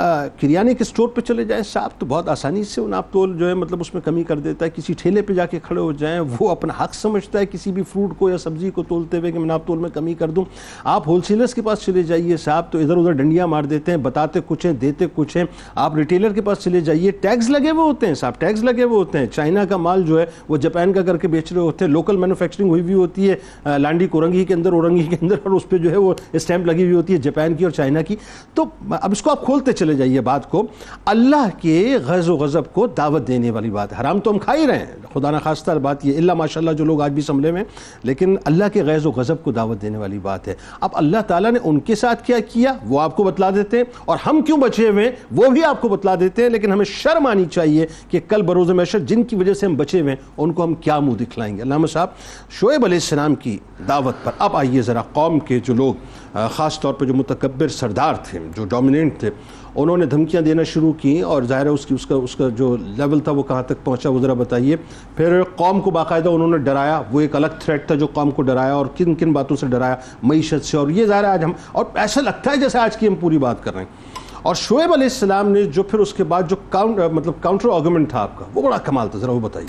A: کریانے کے سٹور پہ چلے جائیں صاحب تو بہت آسانی سے ناپ تول جو ہے مطلب اس میں کمی کر دیتا ہے. کسی ٹھیلے پہ جا کے کھڑے ہو جائیں، وہ اپنا حق سمجھتا ہے کسی بھی فروٹ کو یا سبزی کو تولتے ہوئے کہ میں ناپ تول میں کمی کر دوں. آپ ہول سیلرز کے پاس چلے جائیے صاحب تو ادھر ادھر ڈنڈیاں مار دیتے ہیں، بتاتے کچھ ہیں دیتے کچھ ہیں. آپ ریٹیلر کے پاس چلے جائیے، ٹیگز لگے ہوئے ہوتے ہیں صاحب، ٹیگز لگے ہوئے ہوتے ہیں. چائنا کا مال جو ہے وہ جاپان کا کر کے بیچ رہے ہوتے ہیں. لوکل مینوفیکچرنگ ہوئی ہوئی ہوتی ہے لانڈی کورنگی کے اندر، اورنگی کے اندر، اور اس پہ جو ہے وہ اسٹیمپ لگی ہوئی ہوتی ہے جاپان کی اور چائنا کی. تو اب اس کو آپ کھولتے چلے جائیے بات کو. اللہ کے غیظ و غضب کو دعوت دینے والی بات ہے. حرام تو ہم کھا ہی رہے ہیں، خدا نہ خواستہ بات یہ، اللہ ماشاءاللہ جو لوگ آج بھی سنبھلے میں، لیکن اللہ کے غیظ و غضب کو دعوت دینے والی بات ہے. اب اللہ تعالیٰ نے ان کے ساتھ کیا کیا وہ آپ کو بتلا دیتے ہیں، اور ہم کیوں بچے ہوئے وہ بھی آپ کو بتلا دیتے ہیں. لیکن ہمیں شرم آنی چاہیے کہ کل بروز محشر جن کی وجہ سے ہم بچے ہوئے ان کو ہم کیا منہ دکھلائیں گے. علامہ صاحب شعیب علیہ السلام کی دعوت پر اب آئیے ذرا قوم کے جو لوگ خاص طور پہ جو متکبر سردار تھے، جو ڈومیننٹ تھے، انہوں نے دھمکیاں دینا شروع کی، اور ظاہر ہے اس کا جو لیول تھا وہ کہاں تک پہنچا وہ ذرا بتائیے. پھر قوم کو باقاعدہ انہوں نے ڈرایا، وہ ایک الگ تھریٹ تھا جو قوم کو ڈرایا، اور کن کن باتوں سے ڈرایا؟ معیشت سے. اور یہ ظاہر ہے آج ہم، اور ایسا لگتا ہے جیسے آج کی ہم پوری بات کر رہے ہیں. اور شعیب علیہ السلام نے جو پھر اس کے بعد جو کاؤنٹر آرگومنٹ تھا آپ کا، وہ بڑا کمال تھا، ذرا وہ بتائیے.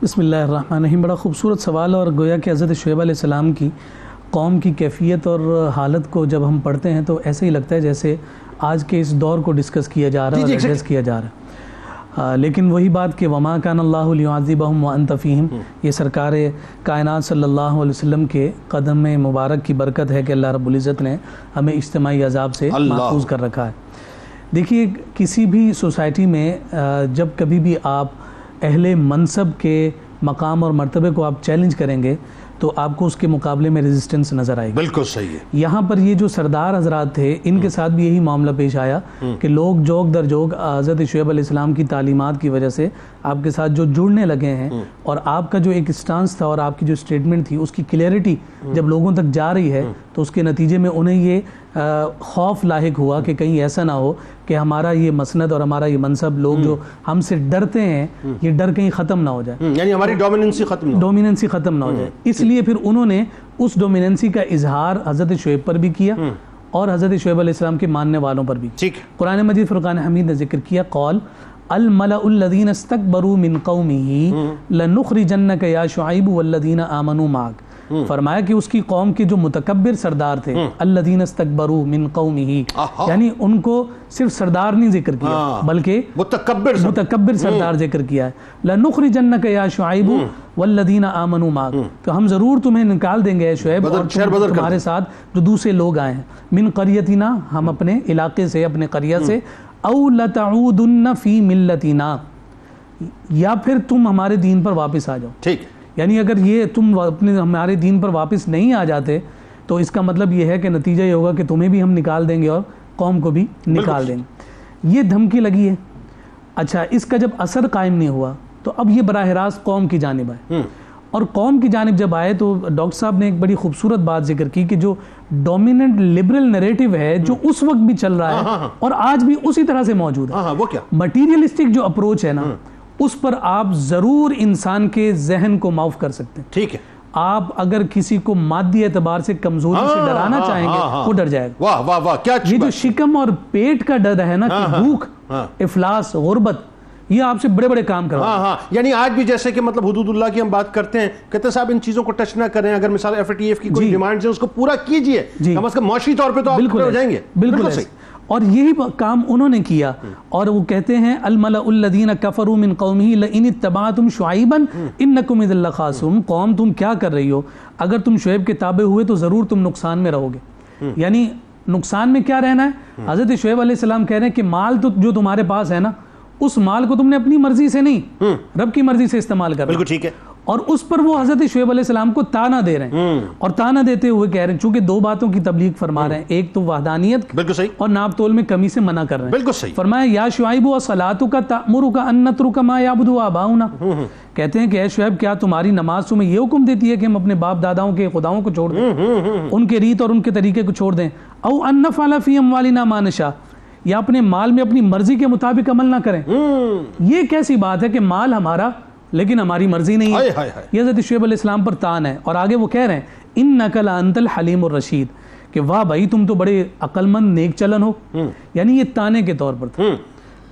B: بسم اللہ الرحمن الرحیم. بڑا خوبصورت سوال، اور گویا کہ حضرت شعیب علیہ السلام کی قوم کی کیفیت اور حالت کو جب ہم پڑھتے ہیں تو ایسے ہی لگتا ہے جیسے آج کے اس دور کو ڈسکس کیا جا رہا ہے اور ایڈریس کیا جا رہا ہے. لیکن وہی بات کہ وما کان اللہ لیعذبہم وانت فیہم، یہ سرکار کائنات صلی اللہ علیہ وسلم کے قدم مبارک کی برکت ہے کہ اللہ رب العزت نے ہمیں اجتماعی عذاب سے محفوظ کر رکھا ہے. دیکھیے کسی بھی سوسائٹی میں جب کبھی بھی آپ اہل منصب کے مقام اور مرتبے کو آپ چیلنج کریں گے تو آپ کو اس کے مقابلے میں ریزسٹنس نظر آئے گی.
A: بالکل صحیح ہے.
B: یہاں پر یہ جو سردار حضرات تھے ان کے ساتھ بھی یہی معاملہ پیش آیا کہ لوگ جوگ در جوگ حضرت شعیب علیہ السلام کی تعلیمات کی وجہ سے آپ کے ساتھ جو جڑنے لگے ہیں اور آپ کا جو ایک اسٹانس تھا اور آپ کی جو اسٹیٹمنٹ تھی اس کی کلیئرٹی جب لوگوں تک جا رہی ہے تو اس کے نتیجے میں انہیں یہ خوف لاحق ہوا کہ کہیں ایسا نہ ہو کہ ہمارا یہ مسند اور ہمارا یہ منصب لوگ جو ہم سے ڈرتے ہیں یہ ڈر کہیں ختم نہ ہو جائے,
A: یعنی ہماری ڈومیننسی ختم نہ ہو
B: جائے. اس لیے پھر انہوں نے اس ڈومیننسی کا اظہار حضرت شعیب پر بھی کیا اور حضرت شعیب علیہ السلام کے ماننے والوں پر بھی. قرآن مجید فرقان حمید نے ذکر کیا قول الملأ الذین استکبروا من قومہ لنخرجنک یا شعیب والذین آمنوا معک. فرمایا کہ اس کی قوم کے جو متکبر سردار تھے الذین استکبروا من قومہ, یعنی ان کو صرف سردار نہیں ذکر کیا بلکہ متکبر سردار ذکر کیا ہے. لنخرجنک یا شعیب والذین آمنوا معک, تو ہم ضرور تمہیں نکال دیں گے اے شعیب اور تمہارے ساتھ جو دوسرے لوگ آئے ہیں. من قریتنا, ہم اپنے علاقے سے اپنے قریہ سے, او لتعودن فی ملتنا, یا پھر تم ہمارے دین پر واپس آ جاؤ. ٹھیک, یعنی اگر یہ تم اپنے ہمارے دین پر واپس نہیں آ جاتے تو اس کا مطلب یہ ہے کہ نتیجہ یہ ہوگا کہ تمہیں بھی ہم نکال دیں گے اور قوم کو بھی نکال دیں گے. یہ دھمکی لگی ہے. اچھا, اس کا جب اثر قائم نہیں ہوا تو اب یہ براہ راست قوم کی جانب آئے, اور قوم کی جانب جب آئے تو ڈاکٹر صاحب نے ایک بڑی خوبصورت بات ذکر کی کہ جو ڈومیننٹ لبرل نیریٹو ہے جو اس وقت بھی چل رہا ہے اور آج بھی اسی طرح سے موجود ہے,
A: وہ کیا
B: مٹیریلسٹک جو اپروچ ہے نا, اس پر آپ ضرور انسان کے ذہن کو معاف کر سکتے ہیں. ٹھیک ہے, آپ اگر کسی کو مادی اعتبار سے کمزوری سے ڈرانا چاہیں گے وہ ڈر جائے گا.
A: واہ واہ واہ, کیا
B: یہ جو شکم اور پیٹ کا ڈر ہے نا کہ بھوک, افلاس, غربت, یہ آپ سے بڑے بڑے کام کروا.
A: یعنی آج بھی جیسے کہ مطلب حدود اللہ کی ہم بات کرتے ہیں, کہتے ہیں صاحب ان چیزوں کو ٹچ نہ کریں, اگر مثال FATF کی کوئی ڈیمانڈز ہیں اس کو پورا کیجئے, کم از کم معاشی طور پہ تو آپ ہو جائیں گے. بالکل صحیح.
B: اور یہی کام انہوں نے کیا, اور وہ کہتے ہیں الملأ الذین کفروا من قومہ لئن اتبعتم شعیبا انکم اذا لخاسرون. قوم تم کیا کر رہی ہو, اگر تم شعیب کے تابع ہوئے تو ضرور تم نقصان میں رہو گے. یعنی نقصان میں کیا رہنا ہے؟ حضرت شعیب علیہ السلام کہہ رہے ہیں کہ مال تو جو تمہارے پاس ہے نا, اس مال کو تم نے اپنی مرضی سے نہیں رب کی مرضی سے استعمال کرنا.
A: بالکل ٹھیک ہے.
B: اور اس پر وہ حضرت شعیب علیہ السلام کو تانا دے رہے ہیں, اور تانا دیتے ہوئے کہہ رہے ہیں, چونکہ دو باتوں کی تبلیغ فرما رہے ہیں, ایک تو وحدانیت اور ناپ تول میں کمی سے منع کر رہے ہیں.
A: بالکل صحیح.
B: فرمایا یا شعیب وصلاتک تأمرک ان نترک ما یعبد آباؤنا. کہتے ہیں کہ اے شعیب کیا تمہاری نماز تمہیں یہ حکم دیتی ہے کہ ہم اپنے باپ داداؤں کے خداؤں کو چھوڑ دیں, ان کے ریت اور ان کے طریقے کو چھوڑ دیں, او ان نفعل فی اموالنا ما نشاء, یا اپنے مال میں اپنی مرضی کے مطابق عمل نہ کریں. یہ کیسی بات ہے کہ مال ہمارا لیکن ہماری مرضی نہیں ہے. یہ حضرت شعیب علیہ السلام پر تان ہے, اور آگے وہ کہہ رہے ہیں انک لانت الحلیم الرشید, کہ واہ بھائی تم تو بڑے عقل مند نیک چلن ہو. یعنی یہ تانے کے طور پر تھا,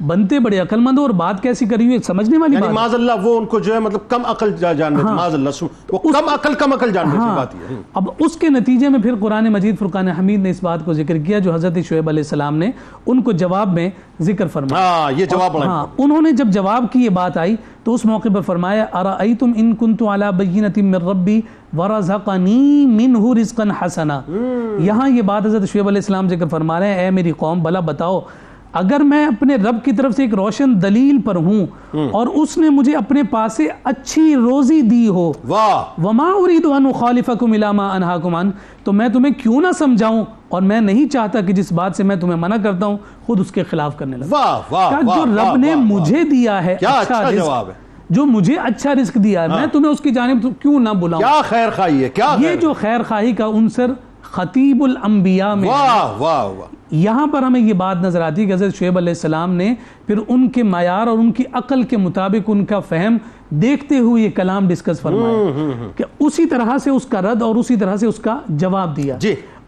B: بنتے بڑے عقل مند ہو اور بات کیسی کری ہوئی سمجھنے والی بات.
A: معاذ اللہ وہ ان کو جو ہے مطلب کم عقل جان رہے تھے, معاذ اللہ وہ کم عقل جان رہے تھے. بات یہ
B: اب اس کے نتیجے میں پھر قرآن مجید فرقان حمید نے اس بات کو ذکر کیا جو حضرت شعیب علیہ السلام نے ان کو جواب میں ذکر فرمایا.
A: یہ جواب
B: انہوں نے جب جواب کی یہ بات آئی تو اس موقع پر فرمایا ارأیتم ان کنت علی بینۃ من ربی ورزقنی منہ رزقا حسنا. یہاں یہ بات حضرت شعیب علیہ السلام ذکر فرما رہے ہیں, اے میری قوم بھلا بتاؤ اگر میں اپنے رب کی طرف سے ایک روشن دلیل پر ہوں اور اس نے مجھے اپنے پاس سے اچھی روزی دی ہو, وما اريد ان اخالفكم الى ما انهاكم عنه, تو میں تمہیں کیوں نہ سمجھاؤں, اور میں نہیں چاہتا کہ جس بات سے میں تمہیں منع کرتا ہوں خود اس کے خلاف کرنے لگا. جو رب نے مجھے دیا ہے اچھا رزق, جو مجھے اچھا رزق دیا ہے, میں تمہیں اس کی جانب کیوں نہ بلاؤں.
A: کیا خیر خواہی ہے, کیا
B: یہ جو خیر خواہی کا عنصر خطیب الانبیاء میں یہاں پر ہمیں یہ بات نظر آتی ہے کہ حضرت شعیب علیہ السلام نے پھر ان کے معیار اور ان کی عقل کے مطابق ان کا فہم دیکھتے ہوئے یہ کلام ڈسکس فرمایا کہ اسی طرح سے اس کا رد اور اسی طرح سے اس کا جواب دیا.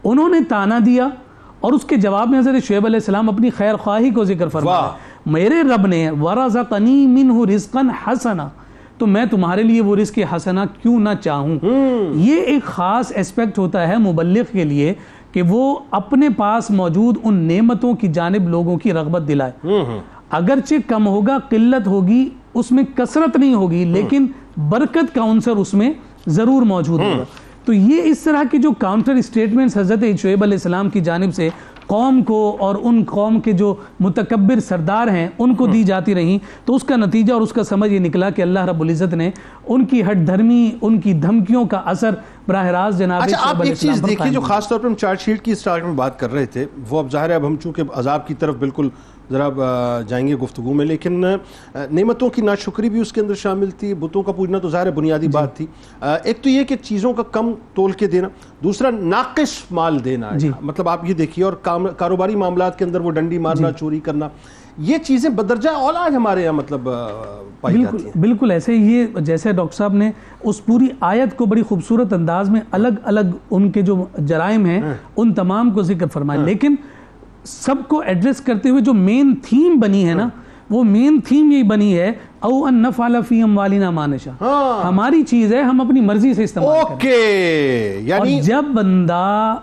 B: انہوں نے تانا دیا اور اس کے جواب میں حضرت شعیب علیہ السلام اپنی خیر خواہی کو ذکر فرمایا, میرے رب نے ورزقنی منہ رزقا حسنا, تو میں تمہارے لیے وہ رزق حسنا کیوں نہ چاہوں. یہ ایک خاص ایسپیکٹ ہوتا ہے مبلغ کے لیے کہ وہ اپنے پاس موجود ان نعمتوں کی جانب لوگوں کی رغبت دلائے. اگرچہ کم ہوگا, قلت ہوگی, اس میں کثرت نہیں ہوگی, لیکن برکت کا عنصر اس میں ضرور موجود ہوگا. تو یہ اس طرح کی جو کاؤنٹر اسٹیٹمنٹس حضرت شعیب علیہ السلام کی جانب سے قوم کو اور ان قوم کے جو متکبر سردار ہیں ان کو دی جاتی رہیں، تو اس کا نتیجہ اور اس کا سمجھ یہ نکلا کہ اللہ رب العزت نے ان کی ہٹ دھرمی، ان کی دھمکیوں کا اثر براہ راست جناب
A: اچھا
B: شعیب
A: آپ
B: علیہ
A: ایک چیز
B: السلام پر
A: دیکھیے
B: قائم
A: جو
B: ہوئی۔
A: خاص طور پر ہم چارٹ شیٹ کی اسٹارٹ میں بات کر رہے تھے، وہ اب ظاہر ہے اب ہم چونکہ عذاب کی طرف بالکل ذرا جائیں گے گفتگو میں، لیکن نعمتوں کی ناشکری بھی اس کے اندر شامل تھی، بتوں کا پوجنا تو ظاہر ہے بنیادی بات تھی۔ ایک تو یہ کہ چیزوں کا کم تول کے دینا، دوسرا ناقص مال دینا، مطلب آپ یہ دیکھیے، اور کاروباری معاملات کے اندر وہ ڈنڈی مارنا، چوری کرنا، یہ چیزیں بدرجہ اولا ہمارے یہاں مطلب پائی جاتی ہیں۔
B: بالکل ایسے یہ جیسے ڈاکٹر صاحب نے اس پوری آیت کو بڑی خوبصورت انداز میں الگ الگ ان کے جو جرائم ہیں ان تمام کو ذکر فرمایا، لیکن سب کو ایڈریس کرتے ہوئے جو مین تھیم بنی ہے نا، وہ مین تھیم یہی بنی ہے او ان نفعل فی اموالنا ما نشاء، ہماری چیز ہے، ہم اپنی مرضی سے استعمال کریں۔
A: اوکے، یعنی
B: اور جب بندہ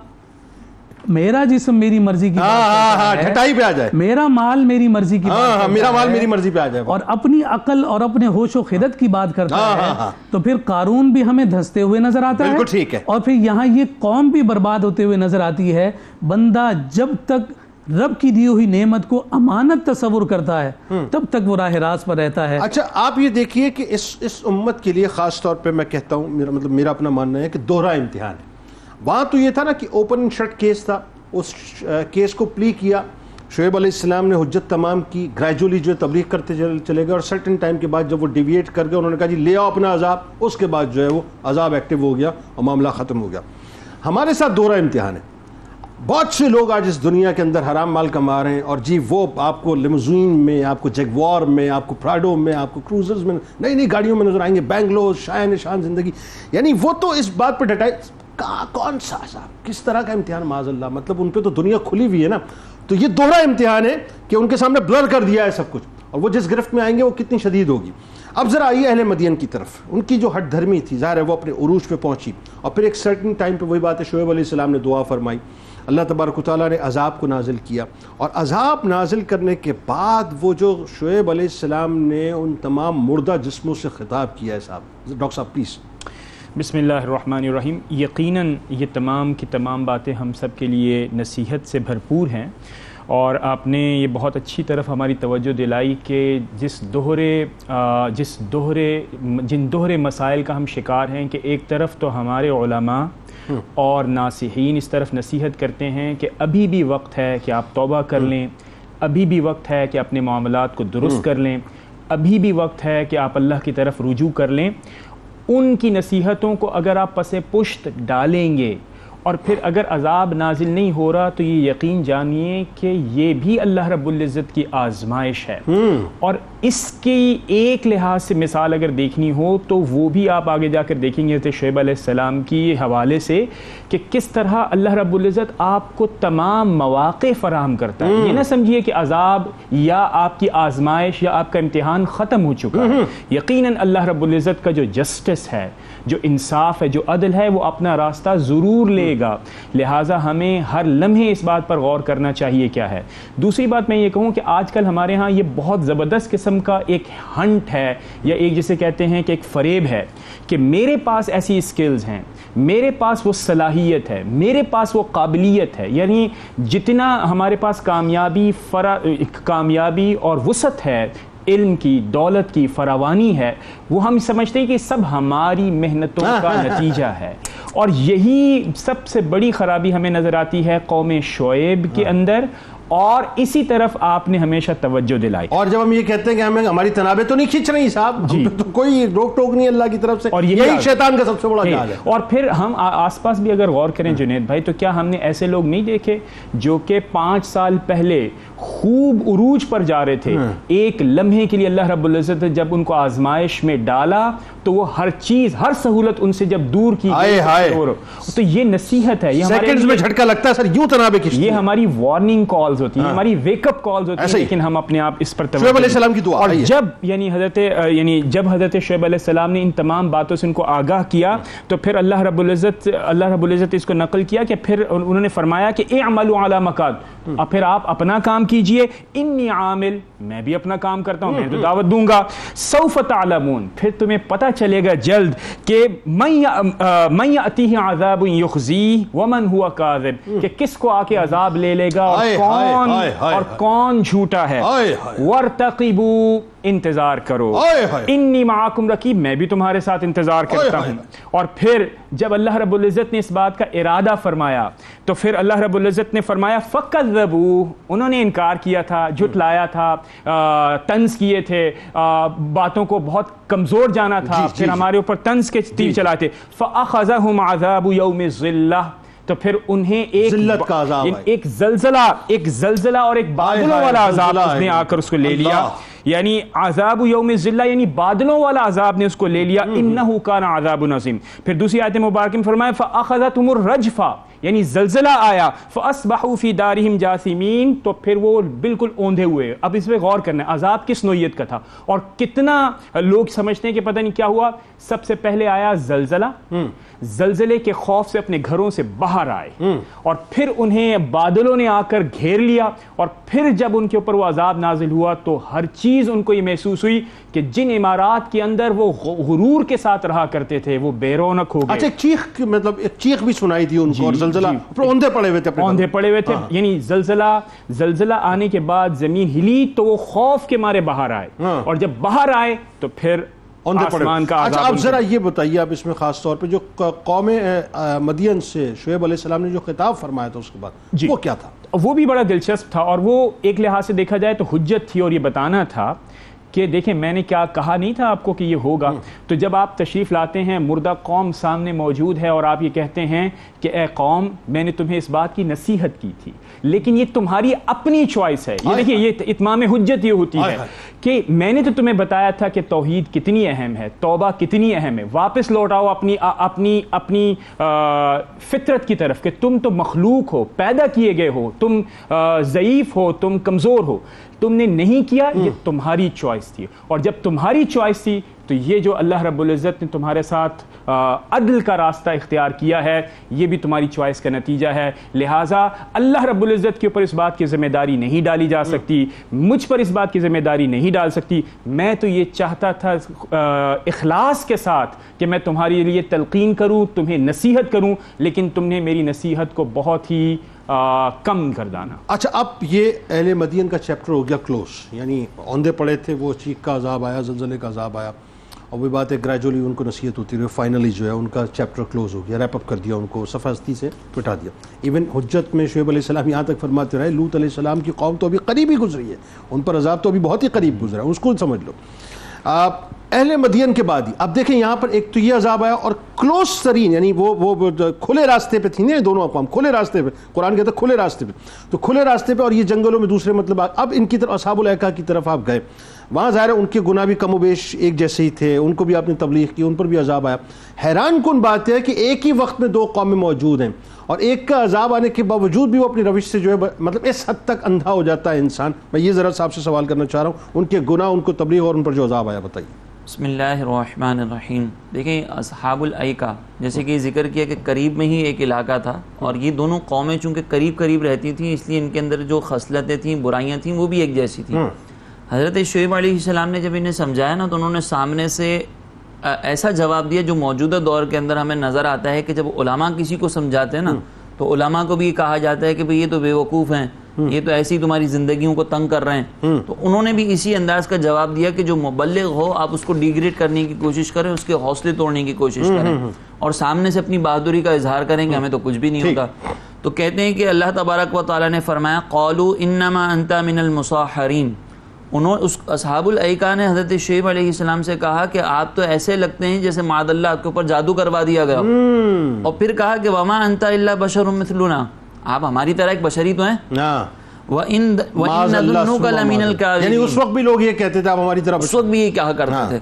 B: میرا جسم میری مرضی کی بات کرتا ہے،
A: ڈھٹائی پہ آ جائے،
B: میرا مال میری مرضی کی بات کرتا ہے،
A: میرا مال میری مرضی پہ آ جائے،
B: اور اپنی عقل اور اپنے ہوش و خرد کی بات کرتا ہے، تو پھر قارون بھی ہمیں دھنستے ہوئے نظر آتا ہے،
A: بالکل ٹھیک ہے، اور
B: پھر یہاں یہ قوم بھی برباد ہوتے ہوئے نظر آتی ہے۔ بندہ جب تک رب کی دی ہوئی نعمت کو امانت تصور کرتا ہے تب تک وہ راہ راست پر رہتا ہے۔
A: اچھا آپ یہ دیکھیے کہ اس امت کے لیے خاص طور پہ میں کہتا ہوں، میرا اپنا ماننا ہے کہ دوہرا امتحان ہے۔ وہاں تو یہ تھا نا کہ اوپن اینڈ شٹ کیس تھا، اس کیس کو پلی کیا، شعیب علیہ السلام نے حجت تمام کی، گریجولی جو تبلیغ کرتے چلے گئے، اور سرٹن ٹائم کے بعد جب وہ ڈیویٹ کر گئے، انہوں نے کہا جی لے آؤ اپنا عذاب، اس کے بعد جو ہے وہ عذاب ایکٹیو ہو گیا اور معاملہ ختم ہو گیا۔ ہمارے ساتھ دوہرا امتحان ہے۔ بہت سے لوگ آج اس دنیا کے اندر حرام مال کما رہے ہیں، اور جی وہ آپ کو لیموزین میں، آپ کو جگوار میں، آپ کو پراڈو میں، آپ کو کروزرز میں، نئی نئی گاڑیوں میں نظر آئیں گے، بینگلور شاہ شان زندگی، یعنی وہ تو اس بات پہ ڈٹائے کون سا صاحب کس طرح کا امتحان، معاذ اللہ، مطلب ان پہ تو دنیا کھلی ہوئی ہے نا۔ تو یہ دوہرا امتحان ہے کہ ان کے سامنے بلر کر دیا ہے سب کچھ، اور وہ جس گرفت میں آئیں گے وہ کتنی شدید ہوگی۔ اب ذرا آئیے اہل مدین کی طرف، ان کی جو ہٹ دھرمی تھی ظاہر ہے وہ اپنے عروج پہ پہنچی، اور پھر ایک سرٹن ٹائم پہ وہی بات ہے، شعیب علیہ السلام نے دعا فرمائی، اللہ تبارک و تعالیٰ نے عذاب کو نازل کیا، اور عذاب نازل کرنے کے بعد وہ جو شعیب علیہ السلام نے ان تمام مردہ جسموں سے خطاب کیا ہے، صاحب ڈاکٹر صاحب پلیز۔
C: بسم اللہ الرحمن الرحیم۔ یقیناً یہ تمام کی تمام باتیں ہم سب کے لیے نصیحت سے بھرپور ہیں، اور آپ نے یہ بہت اچھی طرف ہماری توجہ دلائی کہ جن دوہرے مسائل کا ہم شکار ہیں، کہ ایک طرف تو ہمارے علماء اور ناصحین اس طرف نصیحت کرتے ہیں کہ ابھی بھی وقت ہے کہ آپ توبہ کر لیں، ابھی بھی وقت ہے کہ اپنے معاملات کو درست کر لیں، ابھی بھی وقت ہے کہ آپ اللہ کی طرف رجوع کر لیں۔ ان کی نصیحتوں کو اگر آپ پس پشت ڈالیں گے، اور پھر اگر عذاب نازل نہیں ہو رہا، تو یہ یقین جانیے کہ یہ بھی اللہ رب العزت کی آزمائش ہے، اور اس کی ایک لحاظ سے مثال اگر دیکھنی ہو تو وہ بھی آپ آگے جا کر دیکھیں گے شعیب علیہ السلام کی حوالے سے، کہ کس طرح اللہ رب العزت آپ کو تمام مواقع فراہم کرتا ہے۔ یہ نہ سمجھیے کہ عذاب یا آپ کی آزمائش یا آپ کا امتحان ختم ہو چکا ہے، یقیناً اللہ رب العزت کا جو جسٹس ہے، جو انصاف ہے، جو عدل ہے، وہ اپنا راستہ ضرور لے گا، لہٰذا ہمیں ہر لمحے اس بات پر غور کرنا چاہیے کیا ہے۔ دوسری بات میں یہ کہوں کہ آج کل ہمارے ہاں یہ بہت زبردست قسم کا ایک ہنٹ ہے، یا ایک جسے کہتے ہیں کہ ایک فریب ہے، کہ میرے پاس ایسی اسکلز ہیں، میرے پاس وہ صلاحیت ہے، میرے پاس وہ قابلیت ہے، یعنی جتنا ہمارے پاس کامیابی اور وسعت ہے، علم کی، دولت کی فراوانی ہے، وہ ہم سمجھتے ہیں کہ سب ہماری محنتوں کا نتیجہ ہے، اور یہی سب سے بڑی خرابی ہمیں نظر آتی ہے قوم شعیب کے اندر، اور اسی طرف آپ نے ہمیشہ توجہ دلائی۔
A: اور جب ہم یہ کہتے ہیں کہ ہماری تنابیں تو نہیں کھینچ رہی صاحب، تو کوئی روک ٹوک نہیں اللہ کی طرف سے، اور یہی شیطان کا سب سے بڑا جال ہے۔
C: اور پھر ہم آس پاس بھی اگر غور کریں جنید بھائی، تو کیا ہم نے ایسے لوگ نہیں دیکھے جو کہ 5 سال پہلے خوب عروج پر جا رہے تھے، ایک لمحے کے لیے اللہ رب العزت جب ان کو آزمائش میں ڈالا تو وہ ہر چیز، ہر سہولت ان سے جب دور کی گئی، تو یہ نصیحت ہے، یہ
A: سیکنڈز میں جھٹکا لگتا ہے سر، یوں تنابیں کھینچتی ہیں،
C: یہ ہماری وارننگ کالز کالز ہوتی ہیں, ہماری ویک اپ کالز ہوتی ہیں, لیکن ہم اپنے آپ اس پر
A: شعیب علیہ السلام کی دعا.
C: اور جب حضرت شعیب علیہ السلام نے ان تمام باتوں سے ان کو آگاہ کیا تو پھر اللہ رب العزت اس کو نقل کیا کہ پھر انہوں نے فرمایا کہ اعملوا علی مکانتکم, اب پھر آپ اپنا کام کیجئے, انی عامل, میں بھی اپنا کام کرتا ہوں, میں تو دعوت دوں گا, سوف تعلمون, پھر تمہیں پتہ چلے گا جلد کہ من یأتیہ عذاب یخزیہ ومن ہوا کاذب, کہ کس کو آ کے عذاب لے لے گا اور کون جھوٹا ہے. وارتقبوا, انتظار کرو, انی معاکم رقیب, میں بھی تمہارے ساتھ انتظار کرتا ہوں. اور پھر جب اللہ رب العزت نے اس بات کا ارادہ فرمایا تو پھر اللہ رب العزت نے فرمایا فکذبوا, انہوں نے انکار کیا تھا, جھٹلایا تھا, طنز کیے تھے, باتوں کو بہت کمزور جانا تھا, پھر ہمارے اوپر طنز کے تیر چلائے تھے. فاخذہم عذاب یوم الذلہ, تو پھر انہیں ایک زلزلہ اور ایک بادلوں والا عذاب اس نے آ کر اس کو لے لیا, یعنی عذاب یوم الذلہ یعنی بادلوں والا عذاب نے اس کو لے لیا. انہ کان عذاب عظیم. پھر دوسری آیت مبارکہ میں فرمایا فاخذتهم الرجفہ, یعنی زلزلہ آیا, فاصبحوا فی دارہم جاثمین, تو پھر وہ بالکل اوندھے ہوئے. اب اس پہ غور کرنا ہے عذاب کس نوعیت کا تھا, اور کتنا لوگ سمجھتے ہیں کہ پتہ نہیں کیا ہوا. سب سے پہلے آیا زلزلہ, زلزلے کے خوف سے اپنے گھروں سے باہر آئے, اور پھر انہیں بادلوں نے آ کر گھیر لیا, اور پھر جب ان کے اوپر وہ عذاب نازل ہوا تو ہر چیز ان کو یہ محسوس ہوئی کہ جن عمارات کے اندر وہ غرور کے ساتھ رہا کرتے تھے وہ بے رونق ہو گئے.
A: اچھا, ایک چیخ بھی سنائی تھی ان کو, اور زلزلہ اوندھے پڑے ہوئے تھے,
C: یعنی زلزلہ آنے کے بعد زمین ہلی تو وہ خوف کے مارے باہر آئے, اور جب باہر آئے تو پھر آسمان کا عذاب.
A: اچھا, اب ذرا یہ بتائیے, آپ اس میں خاص طور پہ جو قوم مدین سے شعیب علیہ السلام نے جو خطاب فرمایا تھا اس کے بعد, وہ کیا تھا؟
C: وہ بھی بڑا دلچسپ تھا, اور وہ ایک لحاظ سے دیکھا جائے تو حجت تھی, اور یہ بتانا تھا کہ دیکھیں میں نے کیا کہا نہیں تھا آپ کو کہ یہ ہوگا. تو جب آپ تشریف لاتے ہیں, مردہ قوم سامنے موجود ہے, اور آپ یہ کہتے ہیں کہ اے قوم میں نے تمہیں اس بات کی نصیحت کی تھی, لیکن یہ تمہاری اپنی چوائس ہے. یہ دیکھیے, یہ اتمام حجت یہ ہوتی ہے کہ میں نے تو تمہیں بتایا تھا کہ توحید کتنی اہم ہے, توبہ کتنی اہم ہے, واپس لوٹ آؤ اپنی فطرت کی طرف, کہ تم تو مخلوق ہو, پیدا کیے گئے ہو, تم ضعیف ہو, تم کمزور ہو. تم نے نہیں کیا, یہ تمہاری چوائس تھی, اور جب تمہاری چوائس تھی تو یہ جو اللہ رب العزت نے تمہارے ساتھ عدل کا راستہ اختیار کیا ہے یہ بھی تمہاری چوائس کا نتیجہ ہے. لہٰذا اللہ رب العزت کے اوپر اس بات کی ذمہ داری نہیں ڈالی جا سکتی, مجھ پر اس بات کی ذمہ داری نہیں ڈال سکتی. میں تو یہ چاہتا تھا اخلاص کے ساتھ کہ میں تمہارے لیے تلقین کروں, تمہیں نصیحت کروں, لیکن تم نے میری نصیحت کو بہت ہی کم کر دانا.
A: اچھا, اب یہ اہل مدین کا چیپٹر ہو گیا کلوز, یعنی اوندھے پڑے تھے, وہ چیخ کا عذاب آیا, زلزلے کا عذاب آیا, اور وہ بات ہے گریجولی ان کو نصیحت ہوتی رہی, فائنلی جو ہے ان کا چیپٹر کلوز ہو گیا, ریپ اپ کر دیا, ان کو صفحہ ہستی سے مٹا دیا. ایون حجت میں شعیب علیہ السلام یہاں تک فرماتے رہے, لوط علیہ السلام کی قوم تو ابھی قریب ہی گزری ہے, ان پر عذاب تو ابھی بہت ہی قریب گزرا ہے, اس کو سمجھ لو. اہل مدین کے بعد ہی اب دیکھیں یہاں پر ایک تو یہ عذاب آیا, اور کلوز ترین یعنی وہ کھلے راستے پہ تھی نا دونوں اقوام, کھلے راستے پہ, قرآن کہتا ہے کھلے راستے پہ, تو کھلے راستے پہ, اور یہ جنگلوں میں دوسرے مطلب. اب ان کی طرف اصحاب الایکا کی طرف آپ گئے, وہاں ظاہر ہے ان کے گناہ بھی کم و بیش ایک جیسے ہی تھے, ان کو بھی آپ نے تبلیغ کی, ان پر بھی عذاب آیا. حیران کن بات ہے کہ ایک ہی وقت میں دو قومیں موجود ہیں, اور ایک کا عذاب آنے کے باوجود بھی وہ اپنی روش سے جو ہے مطلب اس حد تک اندھا ہو جاتا ہے انسان. میں یہ ذرا صاحب سے سوال کرنا چاہ رہا ہوں, ان کے گناہ, ان کو تبلیغ, اور ان پر جو عذاب آیا, بتائیے.
D: بسم اللہ الرحمن الرحیم. دیکھیں اصحاب الایکا جیسے کہ ذکر کیا کہ قریب میں ہی ایک علاقہ تھا, اور یہ دونوں قومیں چونکہ قریب قریب رہتی تھیں اس لیے ان کے اندر جو خصلتیں تھیں, برائیاں تھیں, وہ بھی ایک جیسی تھیں. حضرت شعیب علیہ السلام نے جب انہیں سمجھایا نا, تو انہوں نے سامنے سے ایسا جواب دیا جو موجودہ دور کے اندر ہمیں نظر آتا ہے کہ جب علماء کسی کو سمجھاتے ہیں نا, تو علماء کو بھی کہا جاتا ہے کہ بھئی یہ تو بے وقوف ہیں, یہ تو ایسی تمہاری زندگیوں کو تنگ کر رہے ہیں. تو انہوں نے بھی اسی انداز کا جواب دیا کہ جو مبلغ ہو آپ اس کو ڈیگریڈ کرنے کی کوشش کریں, اس کے حوصلے توڑنے کی کوشش کریں, اور سامنے سے اپنی بہادری کا اظہار کریں کہ ہمیں تو کچھ بھی نہیں ہوتا. تو کہتے ہیں کہ اللہ تبارک و تعالیٰ نے فرمایا قالوا انما انت من المسحرین. اس اصحاب الایکا نے حضرت شعیب علیہ السلام سے کہا کہ آپ تو ایسے لگتے ہیں جیسے معاذ اللہ آپ کے اوپر جادو کروا دیا گیا, اور پھر کہا کہ وما انت الا بشر مثلنا, آپ ہماری طرح ایک بشری تو ہیں. وَإِن نَظُنُّكَ لَمِنَ الْكَاذِبِينَ,
A: یعنی اس وقت بھی لوگ یہ کہتے تھے آپ ہماری طرح,
D: اس وقت بھی یہ کہا کرتے تھے.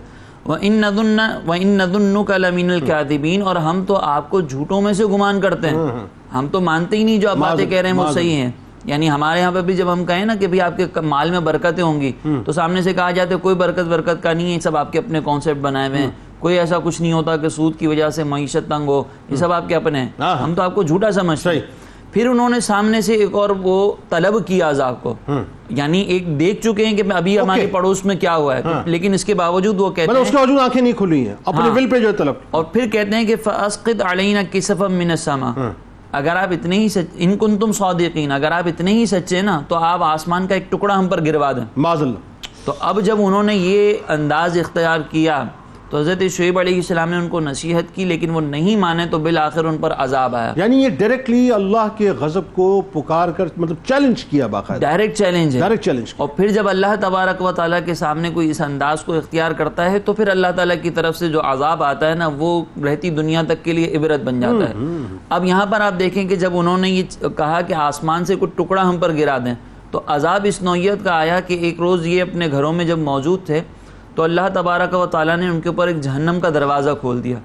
D: وَإِن نَظُنُّكَ لَمِنَ الْكَاذِبِينَ, اور ہم تو آپ کو جھوٹوں میں سے گمان کرتے ہیں, ہم تو مانتے ہی نہیں جو آپ باتیں کہہ رہے ہیں وہ صحیح ہیں. یعنی ہمارے یہاں پہ بھی جب ہم کہیں نا کہ بھی آپ کے مال میں برکتیں ہوں گی تو سامنے سے کہا جاتا ہے کوئی برکت کا نہیں ہے، سب آپ کے اپنے کانسیپٹ بنائے ہوئے ہیں، کوئی ایسا کچھ نہیں ہوتا کہ سود کی وجہ سے معیشت تنگ ہو، یہ سب آپ کے اپنے ہیں، ہم تو آپ کو جھوٹا سمجھتے ہیں۔ پھر انہوں نے سامنے سے ایک اور وہ طلب کیا عذاب کو، یعنی ایک دیکھ چکے ہیں کہ ابھی ہمارے پڑوس میں کیا ہوا ہے، لیکن اس کے باوجود وہ کہتے ہیں،
A: اس کے باوجود آنکھیں نہیں کھلی ہیں، اپنے ول پہ جو ہے طلب، اور
D: پھر کہتے ہیں کہ فَأَسْقِطْ عَلَيْنَا كِسَفًا مِّنَ السَّمَاءِ، اگر آپ اتنے ہی ان کنتم صادقین، اگر آپ اتنے ہی سچے نا تو آپ آسمان کا ایک ٹکڑا ہم پر گروا دیں
A: معاذ اللہ۔
D: تو اب جب انہوں نے یہ انداز اختیار کیا تو حضرت شعیب علیہ السلام نے ان کو نصیحت کی، لیکن وہ نہیں مانے تو بالآخر ان پر عذاب آیا۔
A: یعنی یہ ڈائریکٹلی اللہ کے غضب کو پکار کر مطلب چیلنج کیا، باقاعدہ
D: ڈائریکٹ چیلنج ہے،
A: ڈائریکٹ چیلنج۔
D: اور پھر جب اللہ تبارک و تعالیٰ کے سامنے کوئی اس انداز کو اختیار کرتا ہے تو پھر اللہ تعالیٰ کی طرف سے جو عذاب آتا ہے نا وہ رہتی دنیا تک کے لیے عبرت بن جاتا ہے۔ اب یہاں پر آپ دیکھیں کہ جب انہوں نے یہ کہا کہ آسمان سے کوئی ٹکڑا ہم پر گرا دیں تو عذاب اس نوعیت کا آیا کہ ایک روز یہ اپنے گھروں میں جب موجود تھے تو اللہ تبارک و تعالیٰ نے ان کے اوپر ایک جہنم کا دروازہ کھول دیا،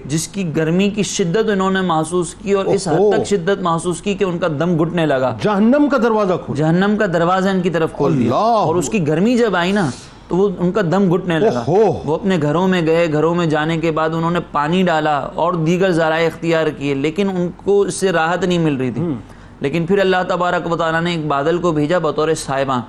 D: جس کی گرمی کی شدت انہوں نے محسوس کی اور اس حد تک شدت محسوس کی کہ ان کا دم گھٹنے لگا۔
A: جہنم کا دروازہ کھول،
D: جہنم کا دروازہ ان کی طرف کھول دیا، اور اس کی گرمی جب آئی نا تو وہ ان کا دم گھٹنے لگا۔ وہ اپنے گھروں میں گئے، گھروں میں جانے کے بعد انہوں نے پانی ڈالا اور دیگر ذرائع اختیار کیے، لیکن ان کو اس سے راحت نہیں مل رہی تھی۔ لیکن پھر اللہ تبارک و تعالیٰ نے ایک بادل کو بھیجا بطور سائباں،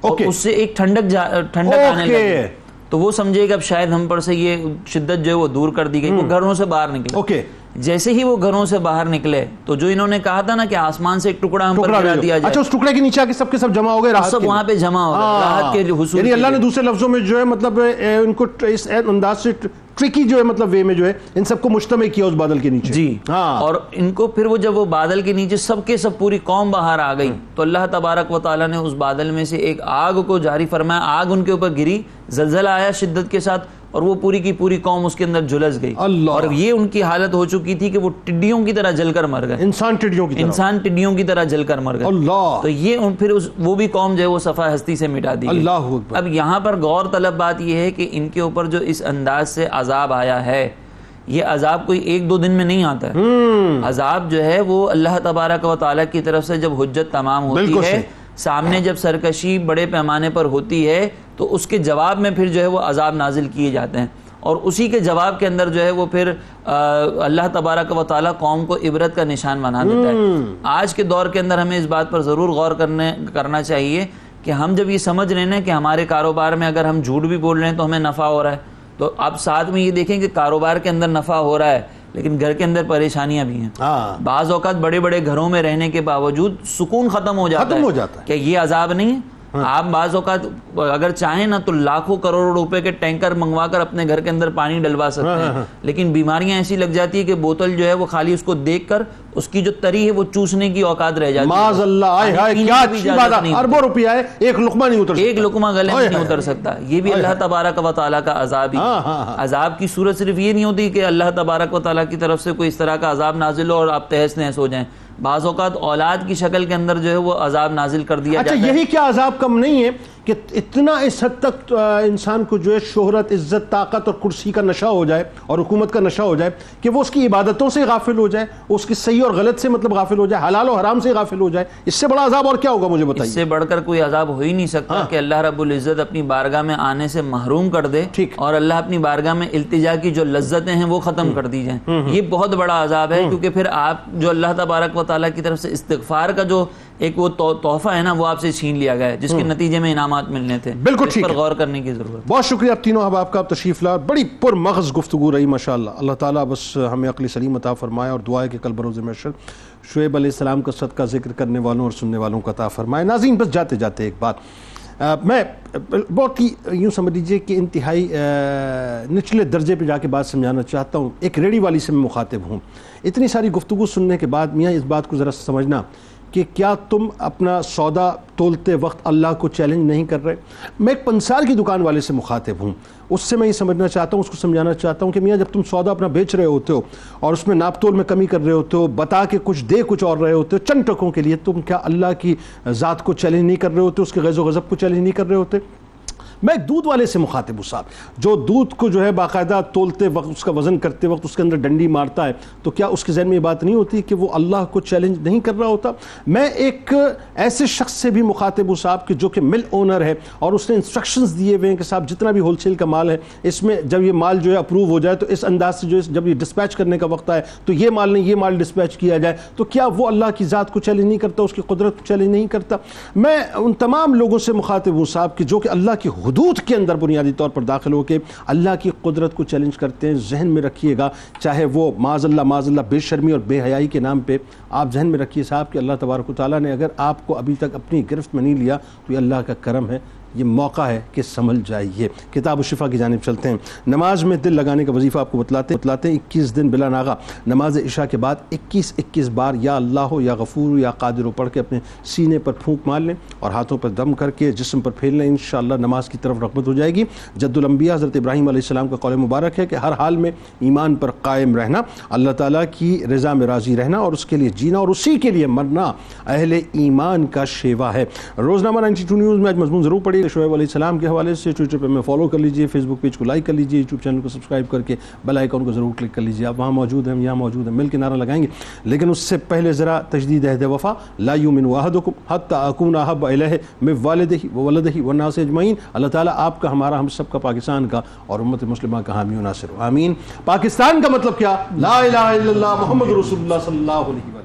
D: اور اس سے ایک ٹھنڈک آنے لگی، تو وہ سمجھے کہ اب شاید ہم پر سے یہ شدت جو ہے وہ دور کر دی گئی۔ وہ گھروں سے باہر نکلے، جیسے ہی وہ گھروں سے باہر نکلے تو جو انہوں نے کہا تھا نا کہ آسمان سے ایک ٹکڑا ہم پر گرا دیا جائے،
A: اچھا اس ٹکڑے کے نیچے آ کے سب جمع ہو گئے،
D: سب وہاں پہ جمع ہو گئے راحت کے حصول،
A: یعنی اللہ نے دوسرے لفظوں میں جو ہے مطلب ان کو اس انداز سے ٹرکی جو ہے مطلب وے میں جو ہے ان سب کو مجتمع کیا اس بادل کے نیچے۔
D: جی اور ان کو پھر وہ جب وہ بادل کے نیچے سب کے سب پوری قوم باہر آ گئی تو اللہ تبارک و تعالیٰ نے اس بادل میں سے ایک آگ کو جاری فرمایا، آگ ان کے اوپر گری، زلزلہ آیا شدت کے ساتھ اور وہ پوری کی پوری قوم اس کے اندر جھلس گئی، اور یہ ان کی حالت ہو چکی تھی کہ وہ ٹڈیوں کی طرح جل کر مر گئے، انسان ٹڈیوں کی طرح جل کر مر گئے۔ تو یہ پھر وہ بھی قوم جو ہے وہ صفحہ ہستی سے مٹا دی گئی۔ اب یہاں پر غور طلب بات یہ ہے کہ ان کے اوپر جو اس انداز سے عذاب آیا ہے یہ عذاب کوئی ایک دو دن میں نہیں آتا ہے، عذاب جو ہے وہ اللہ تبارک و تعالیٰ کی طرف سے جب حجت تمام ہوتی ہے، سامنے جب سرکشی بڑے پیمانے پر ہوتی ہے تو اس کے جواب میں پھر جو ہے وہ عذاب نازل کیے جاتے ہیں، اور اسی کے جواب کے اندر جو ہے وہ پھر اللہ تبارک و تعالیٰ قوم کو عبرت کا نشان بنا دیتا ہے۔ آج کے دور کے اندر ہمیں اس بات پر ضرور غور کرنا چاہیے کہ ہم جب یہ سمجھ رہے ہیں کہ ہمارے کاروبار میں اگر ہم جھوٹ بھی بول رہے ہیں تو ہمیں نفع ہو رہا ہے، تو اب ساتھ میں یہ دیکھیں کہ کاروبار کے اندر نفع ہو رہا ہے لیکن گھر کے اندر پریشانیاں بھی ہیں۔ بعض اوقات بڑے بڑے گھروں میں رہنے کے باوجود سکون ختم ہو جاتا ہے کہ یہ عذاب نہیں ہے۔ آپ بعض اوقات اگر چاہیں نا تو لاکھوں کروڑوں روپے کے ٹینکر منگوا کر اپنے گھر کے اندر پانی ڈلوا سکتے ہیں، لیکن بیماریاں ایسی لگ جاتی ہے کہ بوتل جو ہے وہ خالی اس کو دیکھ کر اس کی جو تری ہے وہ چوسنے کی اوقات رہ جاتی ہے۔
A: معاذ اللہ، کیا اچھی بات ہے، اربوں روپیہ ہے، ایک لقمہ نہیں اتر سکتا،
D: ایک لقمہ گلے میں نہیں اتر سکتا۔ یہ بھی اللہ تبارک و تعالیٰ کا عذاب ہی۔ عذاب کی صورت صرف یہ نہیں ہوتی کہ اللہ تبارک و تعالیٰ کی طرف سے کوئی اس طرح کا عذاب نازل ہو اور آپ تہس نہس ہو جائیں، بعض اوقات اولاد کی شکل کے اندر جو ہے وہ عذاب نازل کر دیا جاتا ہے۔
A: اچھا یہی کیا عذاب کم نہیں ہے کہ اتنا اس حد تک انسان کو جو ہے شہرت، عزت، طاقت اور کرسی کا نشہ ہو جائے اور حکومت کا نشہ ہو جائے کہ وہ اس کی عبادتوں سے غافل ہو جائے، اس کی صحیح اور غلط سے مطلب غافل ہو جائے، حلال و حرام سے غافل ہو جائے۔ اس سے بڑا عذاب اور کیا ہوگا مجھے بتائیے؟
D: اس سے بڑھ کر کوئی عذاب ہو ہی نہیں سکتا کہ اللہ رب العزت اپنی بارگاہ میں آنے سے محروم کر دے اور اللہ اپنی بارگاہ میں التجا کی جو لذتیں ہیں وہ ختم کر دی جائیں۔ یہ بہت بڑا عذاب ہے، کیونکہ پھر آپ جو اللہ تبارک و تعالیٰ کی طرف سے استغفار کا جو ایک وہ تحفہ ہے نا وہ آپ سے چھین لیا گیا ہے، جس کے نتیجے میں انعامات ملنے تھے۔
A: بالکل
D: اس پر غور کرنے کی ضرورت۔
A: بہت شکریہ آپ تینوں احباب کا، آپ تشریف لا، بڑی پر مغز گفتگو رہی ماشاءاللہ۔ اللہ تعالیٰ بس ہمیں عقل سلیم عطا فرمائے اور دعا ہے کہ کل بروز محشر شعیب علیہ السلام کا صدقہ ذکر کرنے والوں اور سننے والوں کا عطا فرمائے۔ ناظرین بس جاتے جاتے ایک بات میں بہت ہی یوں سمجھ لیجیے کہ انتہائی نچلے درجے پہ جا کے بات سمجھانا چاہتا ہوں۔ ایک ریڑھی والی سے میں مخاطب ہوں، اتنی ساری گفتگو سننے کے بعد میاں اس بات کو ذرا سمجھنا کہ کیا تم اپنا سودا تولتے وقت اللہ کو چیلنج نہیں کر رہے؟ میں ایک پنسال کی دکان والے سے مخاطب ہوں، اس سے میں یہ سمجھنا چاہتا ہوں، اس کو سمجھانا چاہتا ہوں کہ میاں جب تم سودا اپنا بیچ رہے ہوتے ہو اور اس میں ناپ تول میں کمی کر رہے ہوتے ہو، بتا کے کچھ دے کچھ اور رہے ہوتے ہو چند ٹکوں کے لیے، تم کیا اللہ کی ذات کو چیلنج نہیں کر رہے ہوتے، اس کے غیظ و غضب کو چیلنج نہیں کر رہے ہوتے؟ میں ایک دودھ والے سے مخاطب ہوں صاحب، جو دودھ کو جو ہے باقاعدہ تولتے وقت، اس کا وزن کرتے وقت اس کے اندر ڈنڈی مارتا ہے، تو کیا اس کے ذہن میں یہ بات نہیں ہوتی کہ وہ اللہ کو چیلنج نہیں کر رہا ہوتا؟ میں ایک ایسے شخص سے بھی مخاطب ہوں صاحب کہ جو کہ مل اونر ہے اور اس نے انسٹرکشنز دیے ہوئے ہیں کہ صاحب جتنا بھی ہول سیل کا مال ہے اس میں جب یہ مال جو ہے اپروو ہو جائے تو اس انداز سے جو ہے جب یہ ڈسپیچ کرنے کا وقت آئے تو یہ مال نہیں یہ مال ڈسپیچ کیا جائے، تو کیا وہ اللہ کی ذات کو چیلنج نہیں کرتا، اس کی قدرت کو چیلنج نہیں کرتا؟ میں ان تمام لوگوں سے مخاطب ہوں صاحب کہ جو کہ اللہ کی حدود کے اندر بنیادی طور پر داخل ہو کے اللہ کی قدرت کو چیلنج کرتے ہیں. ذہن میں رکھیے گا، چاہے وہ معاذ اللہ بے شرمی اور بے حیائی کے نام پہ، آپ ذہن میں رکھیے صاحب کہ اللہ تبارک و تعالیٰ نے اگر آپ کو ابھی تک اپنی گرفت میں نہیں لیا تو یہ اللہ کا کرم ہے، یہ موقع ہے کہ سنبھل جائیے. کتاب الشفا کی جانب چلتے ہیں. نماز میں دل لگانے کا وظیفہ آپ کو بتلاتے ہیں 21 دن بلا ناغہ نماز عشاء کے بعد 21 بار یا اللہ ہو یا غفور ہو یا قادر ہو پڑھ کے اپنے سینے پر پھونک مار لیں اور ہاتھوں پر دم کر کے جسم پر پھیل لیں. انشاءاللہ نماز کی طرف رغبت ہو جائے گی. جد الانبیاء حضرت ابراہیم علیہ السلام کا قول مبارک ہے کہ ہر حال میں ایمان پر قائم رہنا، اللہ تعالیٰ کی رضا میں راضی رہنا اور اس کے لیے جینا اور اسی کے لیے مرنا اہل ایمان کا شیوا ہے. روزنامہ 92 نیوز میں آج مضمون ضرور پڑھیے شعیب علیہ السلام کے حوالے سے. ٹویٹر پہ میں فالو کر لیجئے، فیس بک پیج کو لائک کر لیجئے، یوٹیوب چینل کو سبسکرائب کر کے بیل آئیکن کو ضرور کلک کر لیجئے. آپ وہاں موجود ہیں، ہم یہاں موجود ہیں، مل کے نعرہ لگائیں گے. لیکن اس سے پہلے ذرا تجدید عہد وفا. لا یؤمن احدکم حتی اکون احب الیہ من والدہ وولدہ والناس اجمعین. اللہ تعالیٰ آپ کا، ہمارا، ہم سب کا، پاکستان کا اور امت مسلمہ کا حامی و ناصر ہو. آمین. پاکستان کا مطلب کیا؟ لا الہ الا اللہ محمد رسول اللہ صلی اللہ علیہ وسلم.